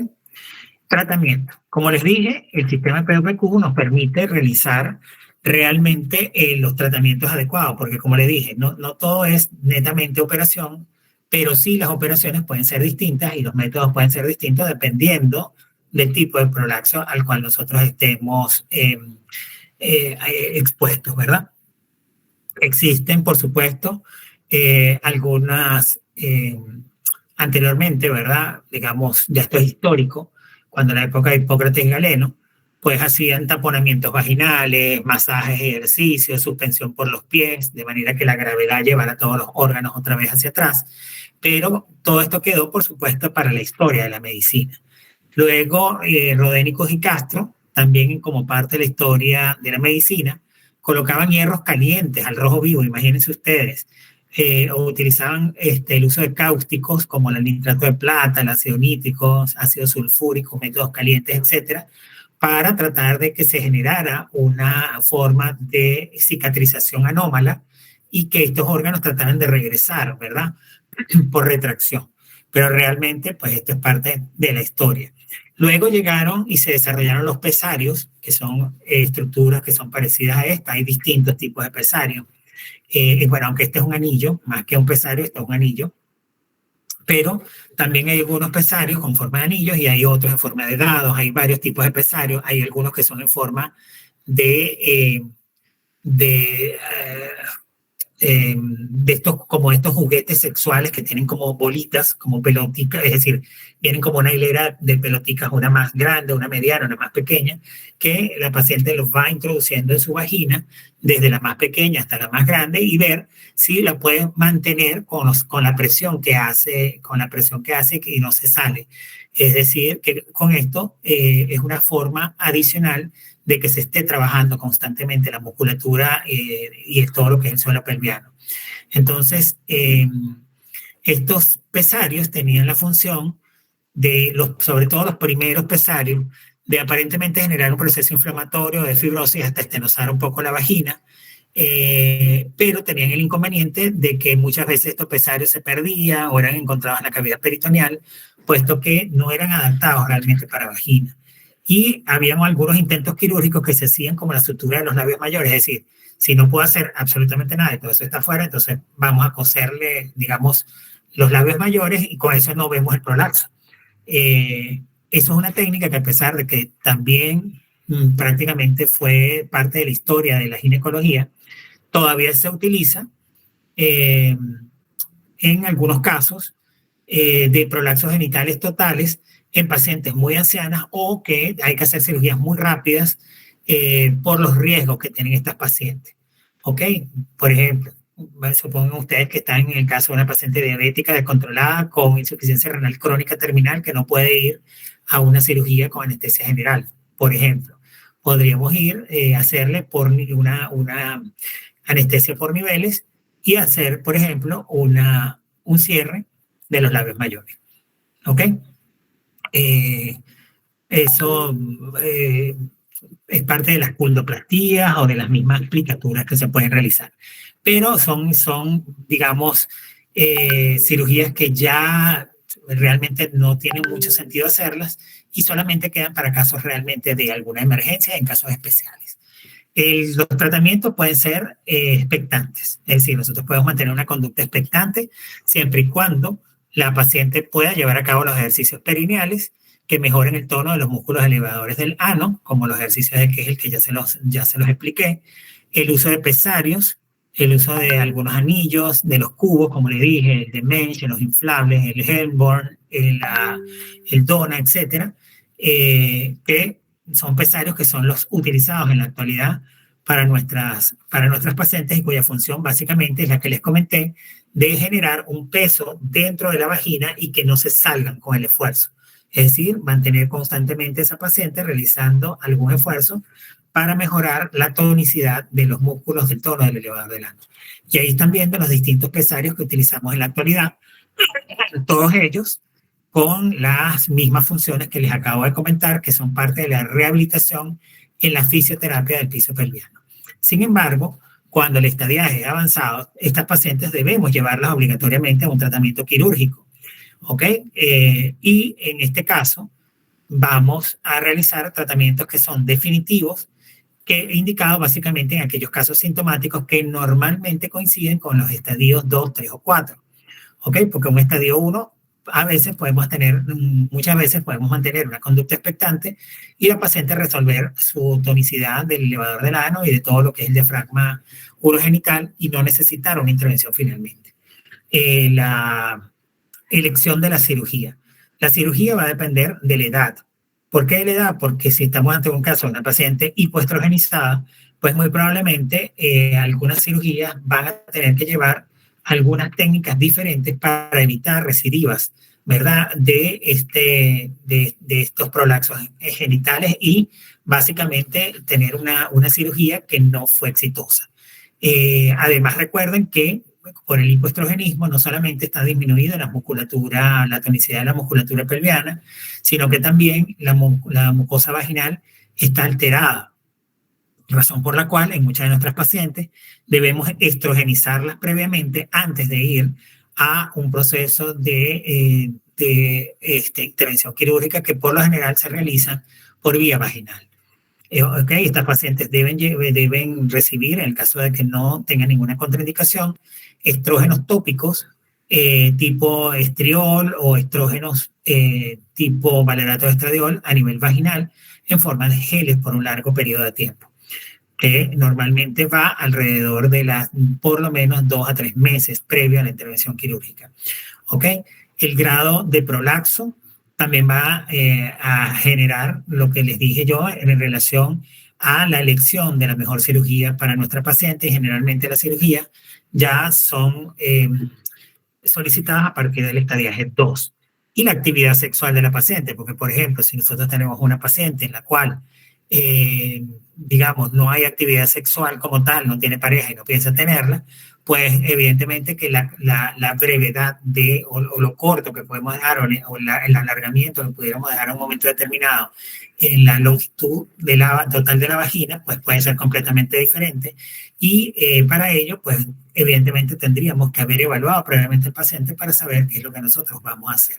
Tratamiento. Como les dije, el sistema POPQ nos permite realizar realmente los tratamientos adecuados, porque como les dije, no todo es netamente operación, pero sí las operaciones pueden ser distintas y los métodos pueden ser distintos dependiendo del tipo de prolapso al cual nosotros estemos expuestos, ¿verdad? Existen, por supuesto, algunas, anteriormente, ¿verdad? Digamos, ya esto es histórico, cuando en la época de Hipócrates y Galeno, pues hacían taponamientos vaginales, masajes, ejercicios, suspensión por los pies, de manera que la gravedad llevara todos los órganos otra vez hacia atrás. Pero todo esto quedó, por supuesto, para la historia de la medicina. Luego, Rodénicos y Castro, también como parte de la historia de la medicina, colocaban hierros calientes al rojo vivo, imagínense ustedes, o utilizaban el uso de cáusticos como el nitrato de plata, el ácido nítrico, ácido sulfúrico, métodos calientes, etcétera, para tratar de que se generara una forma de cicatrización anómala y que estos órganos trataran de regresar, ¿verdad?, por retracción. Pero realmente, pues esto es parte de la historia. Luego llegaron y se desarrollaron los pesarios, que son estructuras que son parecidas a esta. Hay distintos tipos de pesarios. Bueno, aunque este es un anillo, más que un pesario, este es un anillo. Pero también hay algunos pesarios con forma de anillos y hay otros en forma de dados. Hay varios tipos de pesarios. Hay algunos que son en forma de estos, como estos juguetes sexuales que tienen como bolitas, como pelotitas, es decir, vienen como una hilera de pelotitas, una más grande, una mediana, una más pequeña, que la paciente los va introduciendo en su vagina, desde la más pequeña hasta la más grande, y ver si la puede mantener con la presión que hace y no se sale. Es decir, que con esto es una forma adicional de que se esté trabajando constantemente la musculatura y todo lo que es el suelo pelviano. Entonces, estos pesarios tenían la función de, sobre todo los primeros pesarios, de aparentemente generar un proceso inflamatorio de fibrosis hasta estenosar un poco la vagina, pero tenían el inconveniente de que muchas veces estos pesarios se perdían o eran encontrados en la cavidad peritoneal, puesto que no eran adaptados realmente para vagina. Y habían algunos intentos quirúrgicos que se hacían como la sutura de los labios mayores, es decir, si no puedo hacer absolutamente nada y todo eso está afuera, entonces vamos a coserle, digamos, los labios mayores y con eso no vemos el prolapso. Eso es una técnica que, a pesar de que también prácticamente fue parte de la historia de la ginecología, todavía se utiliza en algunos casos de prolapsos genitales totales en pacientes muy ancianas o que hay que hacer cirugías muy rápidas por los riesgos que tienen estas pacientes. ¿Ok? Por ejemplo, supongan ustedes que están en el caso de una paciente diabética descontrolada con insuficiencia renal crónica terminal que no puede ir a una cirugía con anestesia general, por ejemplo. Podríamos ir a hacerle por una anestesia por niveles y hacer, por ejemplo, un cierre de los labios mayores. ¿Ok? Eso es parte de las pundoplastías o de las mismas aplicaturas que se pueden realizar. Pero son digamos, cirugías que ya realmente no tienen mucho sentido hacerlas y solamente quedan para casos realmente de alguna emergencia en casos especiales. Los tratamientos pueden ser expectantes, es decir, nosotros podemos mantener una conducta expectante siempre y cuando la paciente pueda llevar a cabo los ejercicios perineales que mejoren el tono de los músculos elevadores del ano, como los ejercicios de Kegel que ya se los expliqué, el uso de pesarios, el uso de algunos anillos, de los cubos, como le dije, el de Mensch, los inflables, el Helmborn, el Dona, etcétera, que son pesarios que son los utilizados en la actualidad para nuestras pacientes y cuya función básicamente es la que les comenté, de generar un peso dentro de la vagina y que no se salgan con el esfuerzo. Es decir, mantener constantemente a esa paciente realizando algún esfuerzo para mejorar la tonicidad de los músculos del tono del elevador del ano. Y ahí están viendo los distintos pesarios que utilizamos en la actualidad, todos ellos con las mismas funciones que les acabo de comentar, que son parte de la rehabilitación en la fisioterapia del piso pelviano. Sin embargo, cuando el estadiaje es avanzado, estas pacientes debemos llevarlas obligatoriamente a un tratamiento quirúrgico. ¿Ok? Y en este caso, vamos a realizar tratamientos que son definitivos, que he indicado básicamente en aquellos casos sintomáticos que normalmente coinciden con los estadios 2, 3 o 4. ¿Ok? Porque un estadio 1, muchas veces podemos mantener una conducta expectante y la paciente resolver su tonicidad del elevador del ano y de todo lo que es el diafragma urogenital y no necesitar una intervención finalmente. La elección de la cirugía. La cirugía va a depender de la edad. ¿Por qué de la edad? Porque si estamos ante un caso de una paciente hipoestrogenizada, pues muy probablemente algunas cirugías van a tener que llevar algunas técnicas diferentes para evitar recidivas, ¿verdad? De estos prolapsos genitales y básicamente tener una cirugía que no fue exitosa. Además, recuerden que por el hipoestrogenismo no solamente está disminuida la tonicidad de la musculatura pelviana, sino que también la mucosa vaginal está alterada, razón por la cual en muchas de nuestras pacientes debemos estrogenizarlas previamente antes de ir a un proceso de intervención quirúrgica que por lo general se realiza por vía vaginal. Okay, estas pacientes deben recibir, en el caso de que no tengan ninguna contraindicación, estrógenos tópicos tipo estriol o estrógenos tipo valerato de estradiol a nivel vaginal en forma de geles por un largo periodo de tiempo, que normalmente va alrededor de por lo menos 2 a 3 meses previo a la intervención quirúrgica. ¿Okay? El grado de prolapso también va a generar lo que les dije yo en relación a la elección de la mejor cirugía para nuestra paciente. Generalmente las cirugías ya son solicitadas a partir del estadiaje 2. y la actividad sexual de la paciente, porque por ejemplo, si nosotros tenemos una paciente en la cual, digamos, no hay actividad sexual como tal, no tiene pareja y no piensa tenerla, pues evidentemente que la brevedad o lo corto que podemos dejar o el alargamiento que pudiéramos dejar a un momento determinado en la longitud total de la vagina, pues puede ser completamente diferente y para ello, pues evidentemente tendríamos que haber evaluado previamente al paciente para saber qué es lo que nosotros vamos a hacer.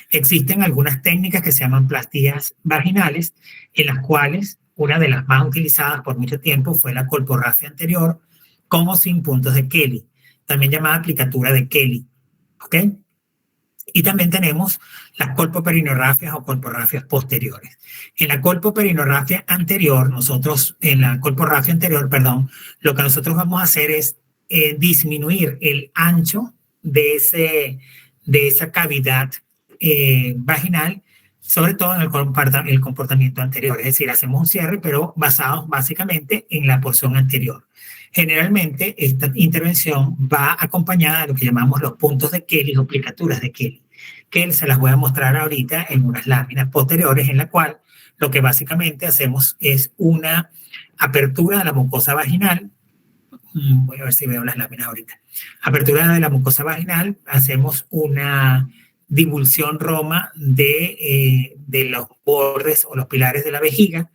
Existen algunas técnicas que se llaman plastías vaginales, en las cuales una de las más utilizadas por mucho tiempo fue la colporrafia anterior, como sin puntos de Kelly, también llamada aplicatura de Kelly, ¿ok? Y también tenemos las colpoperinorrafias o colporrafias posteriores. En la colpoperinorrafia anterior, lo que nosotros vamos a hacer es disminuir el ancho de esa cavidad vaginal, sobre todo en el comportamiento anterior. Es decir, hacemos un cierre, pero basado básicamente en la porción anterior. Generalmente, esta intervención va acompañada de lo que llamamos los puntos de Kelly o aplicaturas de Kelly, que se las voy a mostrar ahorita en unas láminas posteriores, en la cual lo que básicamente hacemos es una apertura de la mucosa vaginal. Voy a ver si veo las láminas ahorita. Apertura de la mucosa vaginal, hacemos una divulsión roma de los bordes o los pilares de la vejiga,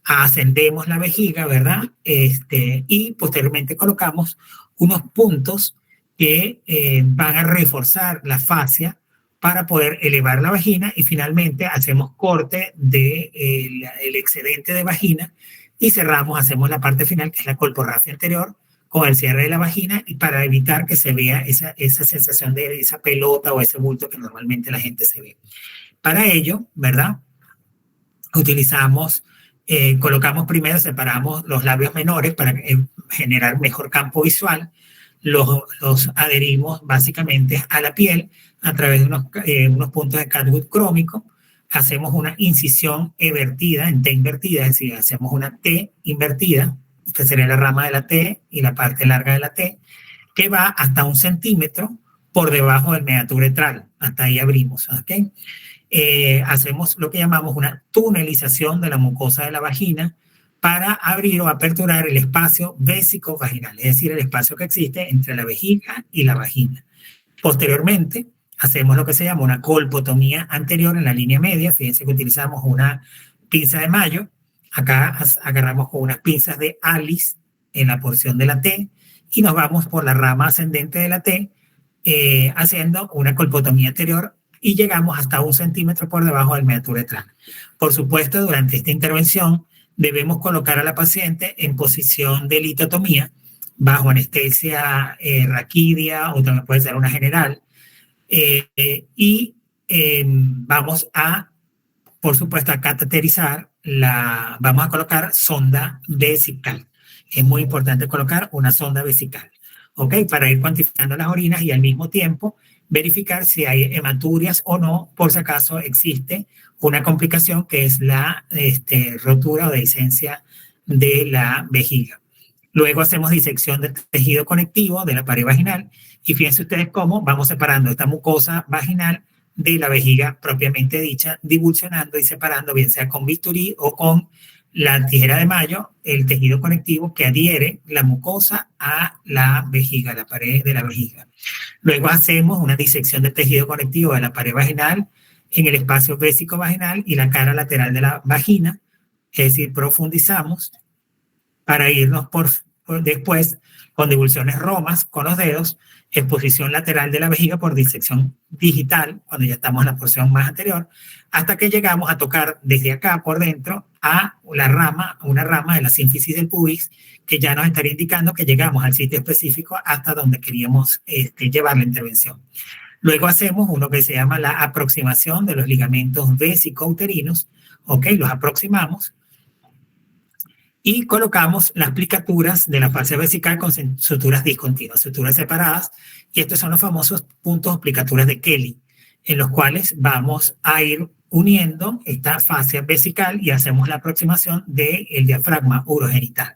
ascendemos la vejiga, ¿verdad? Y posteriormente colocamos unos puntos que van a reforzar la fascia para poder elevar la vagina y finalmente hacemos corte del excedente de vagina y cerramos, hacemos la parte final que es la colporrafia anterior con el cierre de la vagina y para evitar que se vea esa sensación de esa pelota o ese bulto que normalmente la gente se ve. Para ello, ¿verdad? Colocamos primero, separamos los labios menores para generar mejor campo visual, los adherimos básicamente a la piel a través de unos puntos de Catwood crómico, hacemos una incisión invertida, en T invertida, es decir, hacemos una T invertida, que sería la rama de la T y la parte larga de la T, que va hasta 1 centímetro por debajo del meato uretral, hasta ahí abrimos, ¿ok? Hacemos lo que llamamos una tunelización de la mucosa de la vagina para abrir o aperturar el espacio vésico-vaginal, es decir, el espacio que existe entre la vejiga y la vagina. Posteriormente, hacemos lo que se llama una colpotomía anterior en la línea media. Fíjense que utilizamos una pinza de Mayo. Acá agarramos con unas pinzas de Alice en la porción de la T y nos vamos por la rama ascendente de la T haciendo una colpotomía anterior y llegamos hasta 1 centímetro por debajo del meato uretral. Por supuesto, durante esta intervención debemos colocar a la paciente en posición de litotomía bajo anestesia raquídea o también puede ser una general vamos a, por supuesto, a cateterizar, vamos a colocar sonda vesical. Es muy importante colocar una sonda vesical, ¿ok? Para ir cuantificando las orinas y al mismo tiempo verificar si hay hematurias o no, por si acaso existe una complicación que es la rotura o dehiscencia de la vejiga. Luego hacemos disección del tejido conectivo de la pared vaginal y fíjense ustedes cómo vamos separando esta mucosa vaginal de la vejiga propiamente dicha, divulsionando y separando, bien sea con bisturí o con la tijera de Mayo, el tejido conectivo que adhiere la mucosa a la vejiga, la pared de la vejiga. Luego hacemos una disección del tejido conectivo de la pared vaginal en el espacio vésico-vaginal y la cara lateral de la vagina, es decir, profundizamos para irnos después con divulsiones romas con los dedos, exposición lateral de la vejiga por disección digital, cuando ya estamos en la porción más anterior, hasta que llegamos a tocar desde acá por dentro a una rama de la sínfisis del pubis, que ya nos estaría indicando que llegamos al sitio específico hasta donde queríamos llevar la intervención. Luego hacemos uno que se llama la aproximación de los ligamentos vesicouterinos, ¿ok? Los aproximamos y colocamos las plicaturas de la fascia vesical con suturas discontinuas, suturas separadas, y estos son los famosos puntos o plicaturas de Kelly, en los cuales vamos a ir uniendo esta fascia vesical y hacemos la aproximación del diafragma urogenital.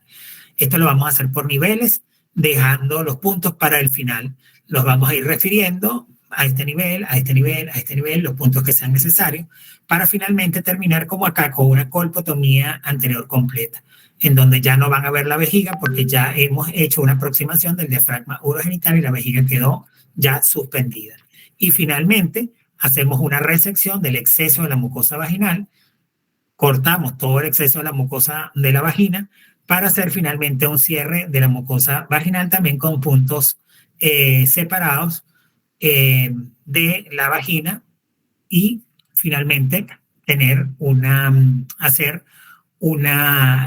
Esto lo vamos a hacer por niveles, dejando los puntos para el final. Los vamos a ir refiriendo a este nivel, a este nivel, a este nivel, los puntos que sean necesarios, para finalmente terminar como acá con una colpotomía anterior completa, en donde ya no van a ver la vejiga porque ya hemos hecho una aproximación del diafragma urogenital y la vejiga quedó ya suspendida. Y finalmente hacemos una resección del exceso de la mucosa vaginal, cortamos todo el exceso de la mucosa de la vagina para hacer finalmente un cierre de la mucosa vaginal también con puntos separados de la vagina y finalmente tener hacer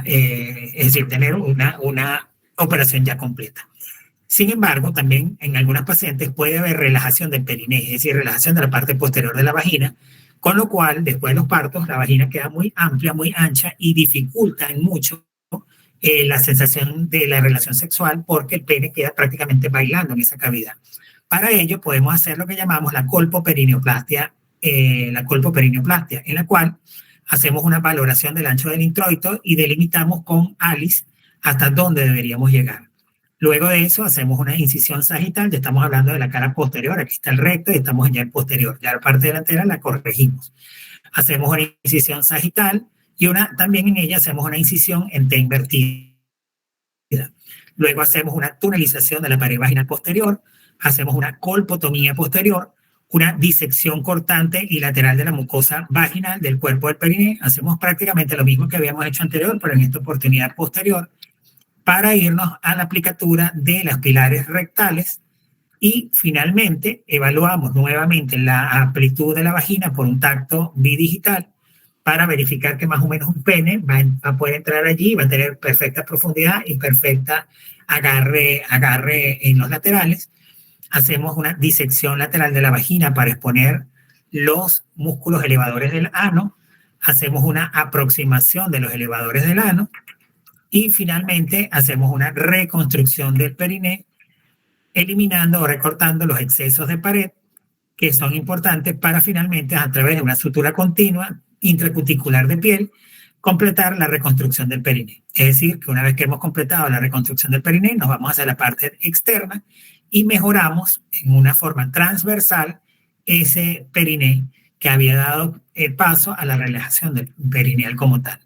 es decir, tener una operación ya completa. Sin embargo, también en algunas pacientes puede haber relajación del periné, es decir, relajación de la parte posterior de la vagina, con lo cual, después de los partos, la vagina queda muy amplia, muy ancha y dificulta en mucho la sensación de la relación sexual porque el pene queda prácticamente bailando en esa cavidad. Para ello, podemos hacer lo que llamamos la colpoperineoplastia, en la cual hacemos una valoración del ancho del introito y delimitamos con ALICE hasta dónde deberíamos llegar. Luego de eso hacemos una incisión sagital, ya estamos hablando de la cara posterior, aquí está el recto y estamos en el posterior, ya la parte delantera la corregimos. Hacemos una incisión sagital y también en ella hacemos una incisión en T invertida. Luego hacemos una tunelización de la pared vaginal posterior, hacemos una colpotomía posterior, una disección cortante y lateral de la mucosa vaginal del cuerpo del periné. Hacemos prácticamente lo mismo que habíamos hecho anterior, pero en esta oportunidad posterior, para irnos a la aplicatura de las pilares rectales y finalmente evaluamos nuevamente la amplitud de la vagina por un tacto bidigital para verificar que más o menos un pene va a poder entrar allí, va a tener perfecta profundidad y perfecta agarre en los laterales. Hacemos una disección lateral de la vagina para exponer los músculos elevadores del ano, hacemos una aproximación de los elevadores del ano y finalmente hacemos una reconstrucción del periné, eliminando o recortando los excesos de pared que son importantes para finalmente, a través de una sutura continua intracuticular de piel, completar la reconstrucción del periné. Es decir, que una vez que hemos completado la reconstrucción del periné, nos vamos hacia la parte externa y mejoramos en una forma transversal ese periné que había dado paso a la relajación del perineal como tal.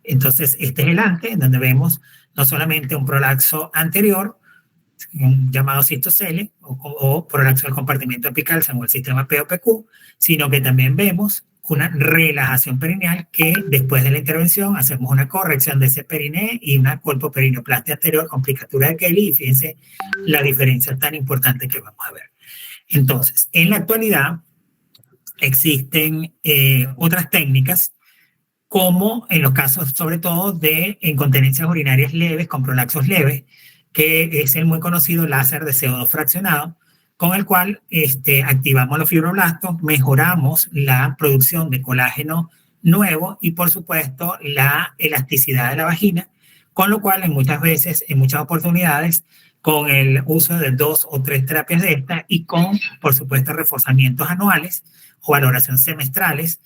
Entonces, este es el ante, en donde vemos no solamente un prolapso anterior, un llamado cistocele, o prolapso del compartimiento apical según el sistema POPQ, sino que también vemos una relajación perineal que después de la intervención hacemos una corrección de ese periné y una colpoperineoplastia anterior con plicatura de Kelly, y fíjense la diferencia tan importante que vamos a ver. Entonces, en la actualidad existen otras técnicas, como en los casos sobre todo de incontinencias urinarias leves con prolapsos leves, que es el muy conocido láser de CO2 fraccionado, con el cual activamos los fibroblastos, mejoramos la producción de colágeno nuevo y por supuesto la elasticidad de la vagina, con lo cual en muchas oportunidades, con el uso de 2 o 3 terapias de esta y con, por supuesto, reforzamientos anuales o valoraciones semestrales,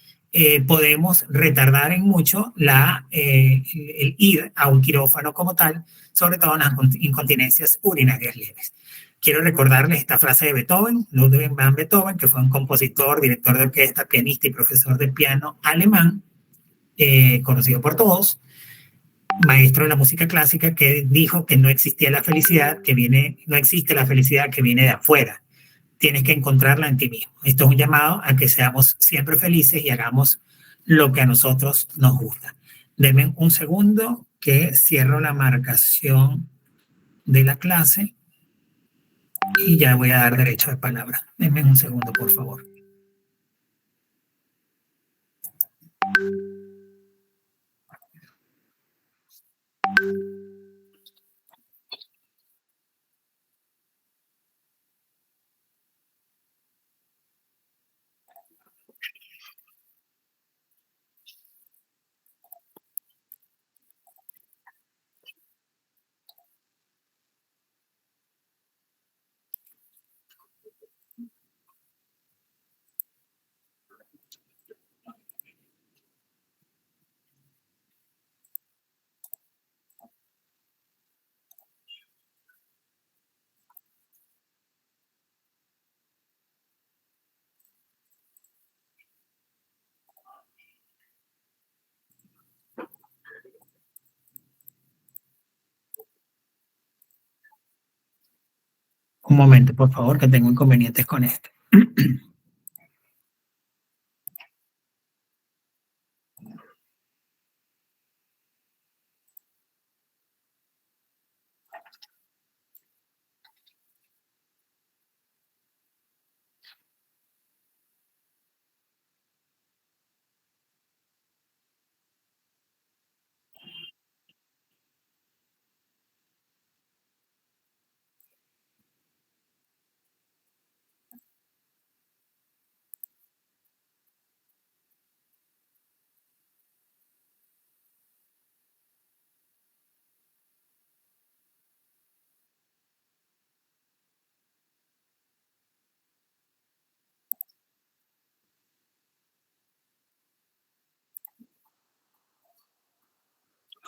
podemos retardar en mucho el ir a un quirófano como tal, sobre todo en las incontinencias urinarias leves. Quiero recordarles esta frase de Beethoven, Ludwig van Beethoven, que fue un compositor, director de orquesta, pianista y profesor de piano alemán, conocido por todos, maestro de la música clásica, que dijo que no existía la felicidad no existe la felicidad que viene de afuera, tienes que encontrarla en ti mismo. Esto es un llamado a que seamos siempre felices y hagamos lo que a nosotros nos gusta. Denme un segundo que cierro la marcación de la clase y ya voy a dar derecho de palabra. Denme un segundo, por favor. Un momento, por favor, que tengo inconvenientes con esto.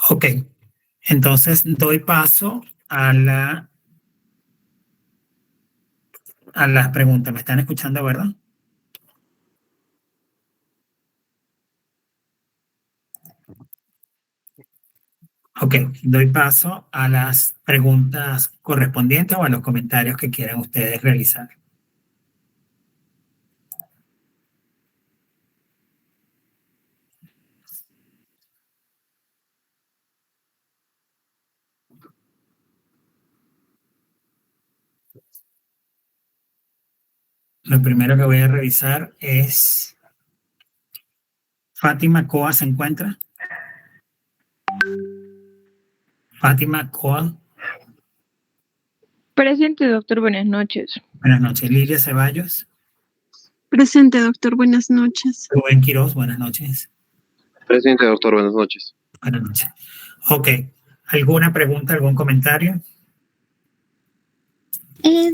Ok, entonces doy paso a las preguntas. ¿Me están escuchando, verdad? Ok, doy paso a las preguntas correspondientes o a los comentarios que quieran ustedes realizar. Lo primero que voy a revisar es... Fátima Coa se encuentra. Fátima Coa. Presente, doctor. Buenas noches. Buenas noches. Lilia Ceballos. Presente, doctor. Buenas noches. Rubén Quiroz. Buenas noches. Presente, doctor. Buenas noches. Buenas noches. Ok. ¿Alguna pregunta, algún comentario?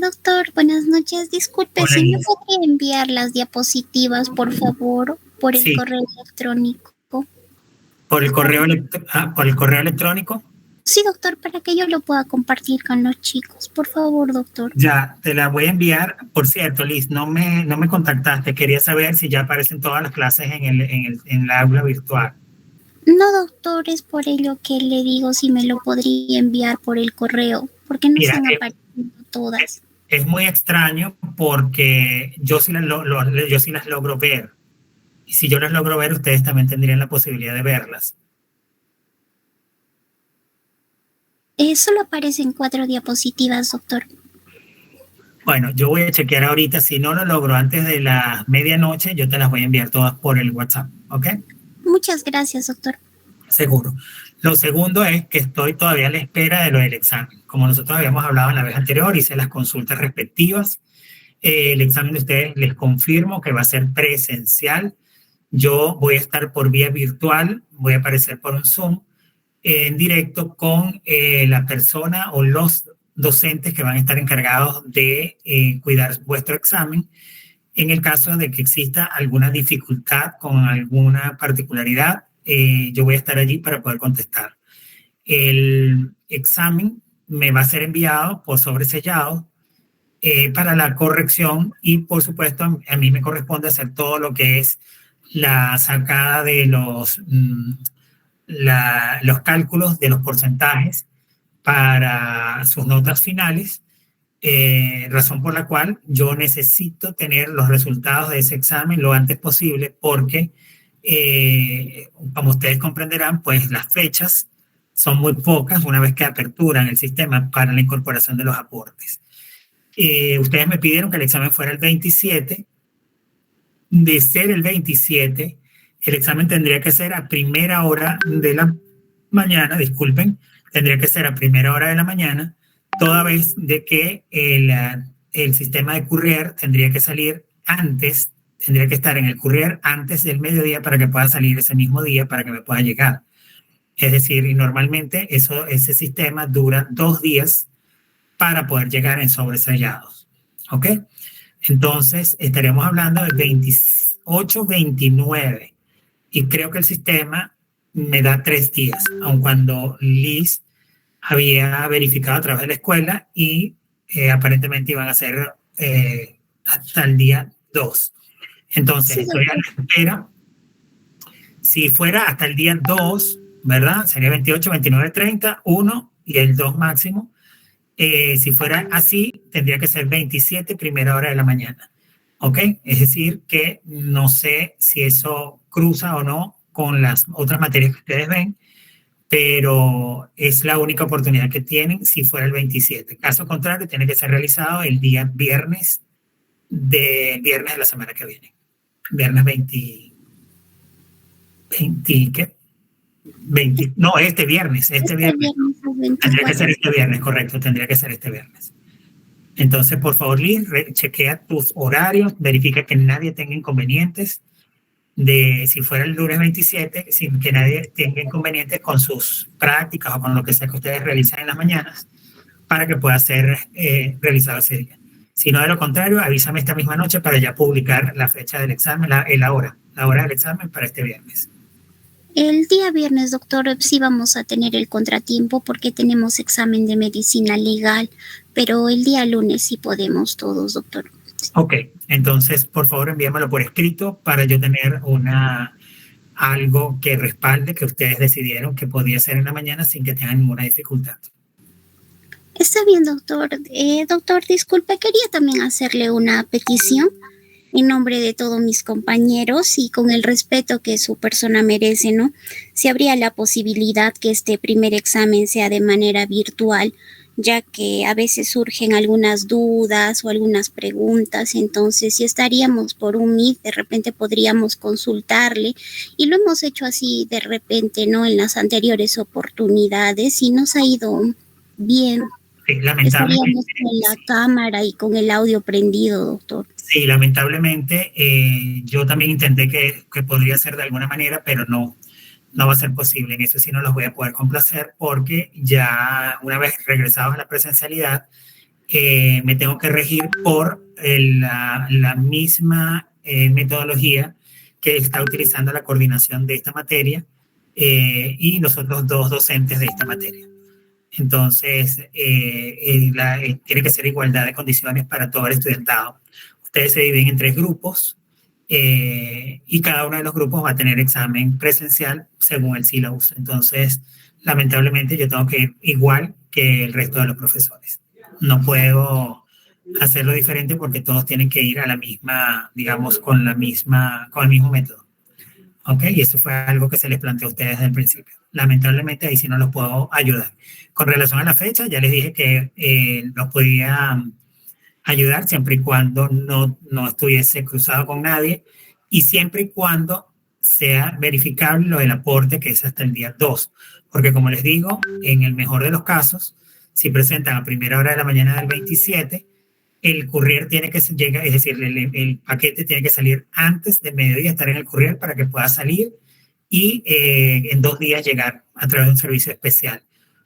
Doctor, buenas noches. Disculpe, Hola, ¿sí me Inés. podría enviar las diapositivas, por favor, por el Sí. correo electrónico? ¿Por el correo, por el correo electrónico? Sí, doctor, para que yo lo pueda compartir con los chicos. Por favor, doctor. Ya, te la voy a enviar. Por cierto, Liz, no me contactaste. Quería saber si ya aparecen todas las clases en la aula virtual. No, doctor, es por ello que le digo si me lo podría enviar por el correo, porque no Mira, están apareciendo todas. Es muy extraño porque yo sí las logro ver. Y si yo las logro ver, ustedes también tendrían la posibilidad de verlas. Solo aparecen 4 diapositivas, doctor. Bueno, yo voy a chequear ahorita. Si no lo logro antes de la medianoche, yo te las voy a enviar todas por el WhatsApp. ¿Ok? Muchas gracias, doctor. Seguro. Lo segundo es que estoy todavía a la espera de lo del examen. Como nosotros habíamos hablado en la vez anterior, hice las consultas respectivas. El examen de ustedes les confirmo que va a ser presencial. Yo voy a estar por vía virtual, voy a aparecer por un Zoom en directo con la persona o los docentes que van a estar encargados de cuidar vuestro examen. En el caso de que exista alguna dificultad con alguna particularidad, yo voy a estar allí para poder contestar. El examen me va a ser enviado por sobresellado para la corrección y, por supuesto, a mí me corresponde hacer todo lo que es la sacada de los cálculos de los porcentajes para sus notas finales, razón por la cual yo necesito tener los resultados de ese examen lo antes posible porque, como ustedes comprenderán, pues las fechas son muy pocas una vez que aperturan el sistema para la incorporación de los aportes. Ustedes me pidieron que el examen fuera el 27. De ser el 27, el examen tendría que ser a primera hora de la mañana, disculpen, tendría que ser a primera hora de la mañana, toda vez de que el sistema de courier tendría que salir antes, tendría que estar en el courier antes del mediodía para que pueda salir ese mismo día para que me pueda llegar. Es decir, y normalmente ese sistema dura 2 días para poder llegar en sobresellados. ¿Ok? Entonces, estaríamos hablando del 28, 29. Y creo que el sistema me da 3 días, aun cuando Liz había verificado a través de la escuela y aparentemente iban a ser hasta el día 2. Entonces, Sí, estoy a la espera. Si fuera hasta el día 2, ¿verdad? Sería 28, 29, 30, 1 y el 2 máximo. Si fuera así, tendría que ser 27, primera hora de la mañana. ¿Ok? Es decir, que no sé si eso cruza o no con las otras materias que ustedes ven, pero es la única oportunidad que tienen si fuera el 27. Caso contrario, tiene que ser realizado el día viernes de la semana que viene. Viernes 20, ¿qué? 20, no, este viernes. Tendría que ser este viernes, correcto, tendría que ser este viernes. Entonces, por favor, Liz, chequea tus horarios, verifica que nadie tenga inconvenientes de si fuera el lunes 27, sin que nadie tenga inconvenientes con sus prácticas o con lo que sea que ustedes realizan en las mañanas, para que pueda ser realizado ese día. Si no, de lo contrario, avísame esta misma noche para ya publicar la fecha del examen, la hora del examen para este viernes. El día viernes, doctor, sí vamos a tener el contratiempo porque tenemos examen de medicina legal, pero el día lunes sí podemos todos, doctor. Ok, entonces, por favor, envíamelo por escrito para yo tener algo que respalde que ustedes decidieron que podía ser en la mañana sin que tengan ninguna dificultad. Está bien, doctor. Doctor, disculpe, quería también hacerle una petición en nombre de todos mis compañeros y con el respeto que su persona merece, ¿no? Si habría la posibilidad que este primer examen sea de manera virtual, ya que a veces surgen algunas dudas o algunas preguntas, entonces si estaríamos por un Meet, de repente podríamos consultarle, y lo hemos hecho así de repente, ¿no? En las anteriores oportunidades y nos ha ido bien. Sí, lamentablemente. Estaríamos con la cámara y con el audio prendido, doctor. Sí, lamentablemente yo también intenté que podría ser de alguna manera, pero no va a ser posible. En eso sí no los voy a poder complacer porque ya una vez regresados a la presencialidad me tengo que regir por la misma metodología que está utilizando la coordinación de esta materia y los otros dos docentes de esta materia. Entonces, tiene que ser igualdad de condiciones para todo el estudiantado. Ustedes se dividen en 3 grupos y cada uno de los grupos va a tener examen presencial según el sílabus. Entonces, lamentablemente yo tengo que ir igual que el resto de los profesores. No puedo hacerlo diferente porque todos tienen que ir a la misma, digamos, con el mismo método. ¿Ok? Y eso fue algo que se les planteó a ustedes desde el principio. Lamentablemente ahí sí no los puedo ayudar. Con relación a la fecha, ya les dije que los podía ayudar siempre y cuando no estuviese cruzado con nadie y siempre y cuando sea verificable lo del aporte, que es hasta el día 2. Porque como les digo, en el mejor de los casos, si presentan a primera hora de la mañana del 27, el courier tiene que llegar, es decir, el paquete tiene que salir antes del mediodía, estar en el courier para que pueda salir y en 2 días llegar a través de un servicio especial,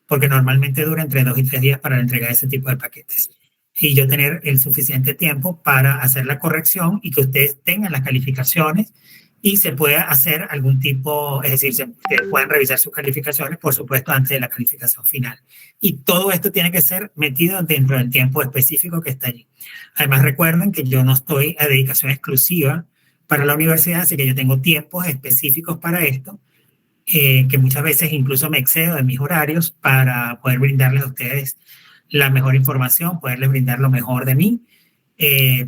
porque normalmente dura entre 2 y 3 días para la entrega de ese tipo de paquetes. Y yo tener el suficiente tiempo para hacer la corrección y que ustedes tengan las calificaciones y se pueda hacer algún tipo, es decir, se puedan revisar sus calificaciones, por supuesto, antes de la calificación final. Y todo esto tiene que ser metido dentro del tiempo específico que está allí. Además, recuerden que yo no estoy a dedicación exclusiva para la universidad, así que yo tengo tiempos específicos para esto, que muchas veces incluso me excedo de mis horarios para poder brindarles a ustedes la mejor información, poderles brindar lo mejor de mí,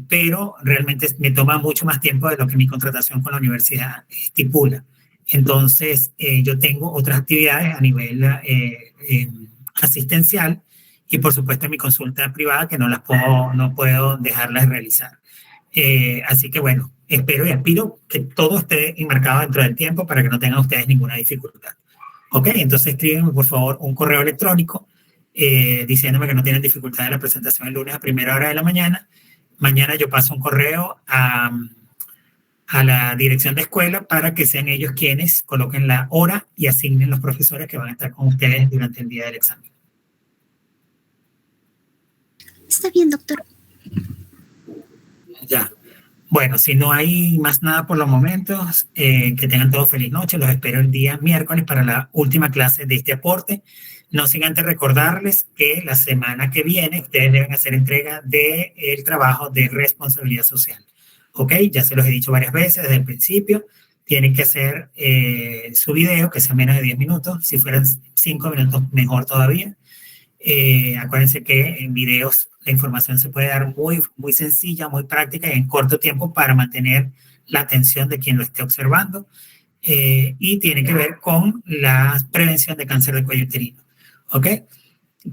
pero realmente me toma mucho más tiempo de lo que mi contratación con la universidad estipula. Entonces, yo tengo otras actividades a nivel asistencial y, por supuesto, en mi consulta privada que no puedo dejarlas de realizar. Así que, bueno, espero y aspiro que todo esté enmarcado dentro del tiempo para que no tengan ustedes ninguna dificultad. ¿Ok? Entonces, escríbenme, por favor, un correo electrónico diciéndome que no tienen dificultad en la presentación el lunes a primera hora de la mañana. Mañana yo paso un correo a la dirección de escuela para que sean ellos quienes coloquen la hora y asignen los profesores que van a estar con ustedes durante el día del examen. Está bien, doctor. Ya. Bueno, si no hay más nada por los momentos, que tengan todos feliz noche. Los espero el día miércoles para la última clase de este aporte. No sin antes recordarles que la semana que viene ustedes deben hacer entrega del trabajo de responsabilidad social. ¿Ok? Ya se los he dicho varias veces desde el principio. Tienen que hacer su video, que sea menos de 10 minutos. Si fueran 5 minutos, mejor todavía. Acuérdense que en videos la información se puede dar muy sencilla, muy práctica y en corto tiempo para mantener la atención de quien lo esté observando. Y tiene que ver con la prevención de cáncer de cuello uterino. ¿Ok?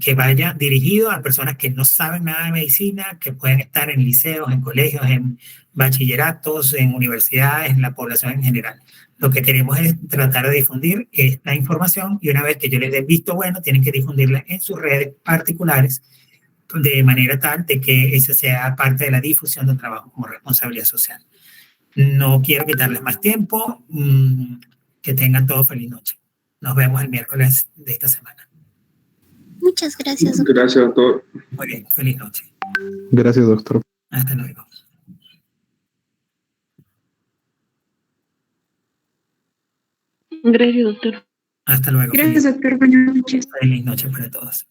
Que vaya dirigido a personas que no saben nada de medicina, que pueden estar en liceos, en colegios, en bachilleratos, en universidades, en la población en general. Lo que queremos es tratar de difundir esta información y una vez que yo les dé visto bueno, tienen que difundirla en sus redes particulares de manera tal de que ese sea parte de la difusión del trabajo como responsabilidad social. No quiero quitarles más tiempo. Que tengan todo feliz noche. Nos vemos el miércoles de esta semana. Muchas gracias, doctor. Gracias, doctor. Muy bien, feliz noche. Gracias, doctor. Hasta luego. Gracias, doctor. Hasta luego. Gracias, doctor. Buenas noches. Feliz noche para todos.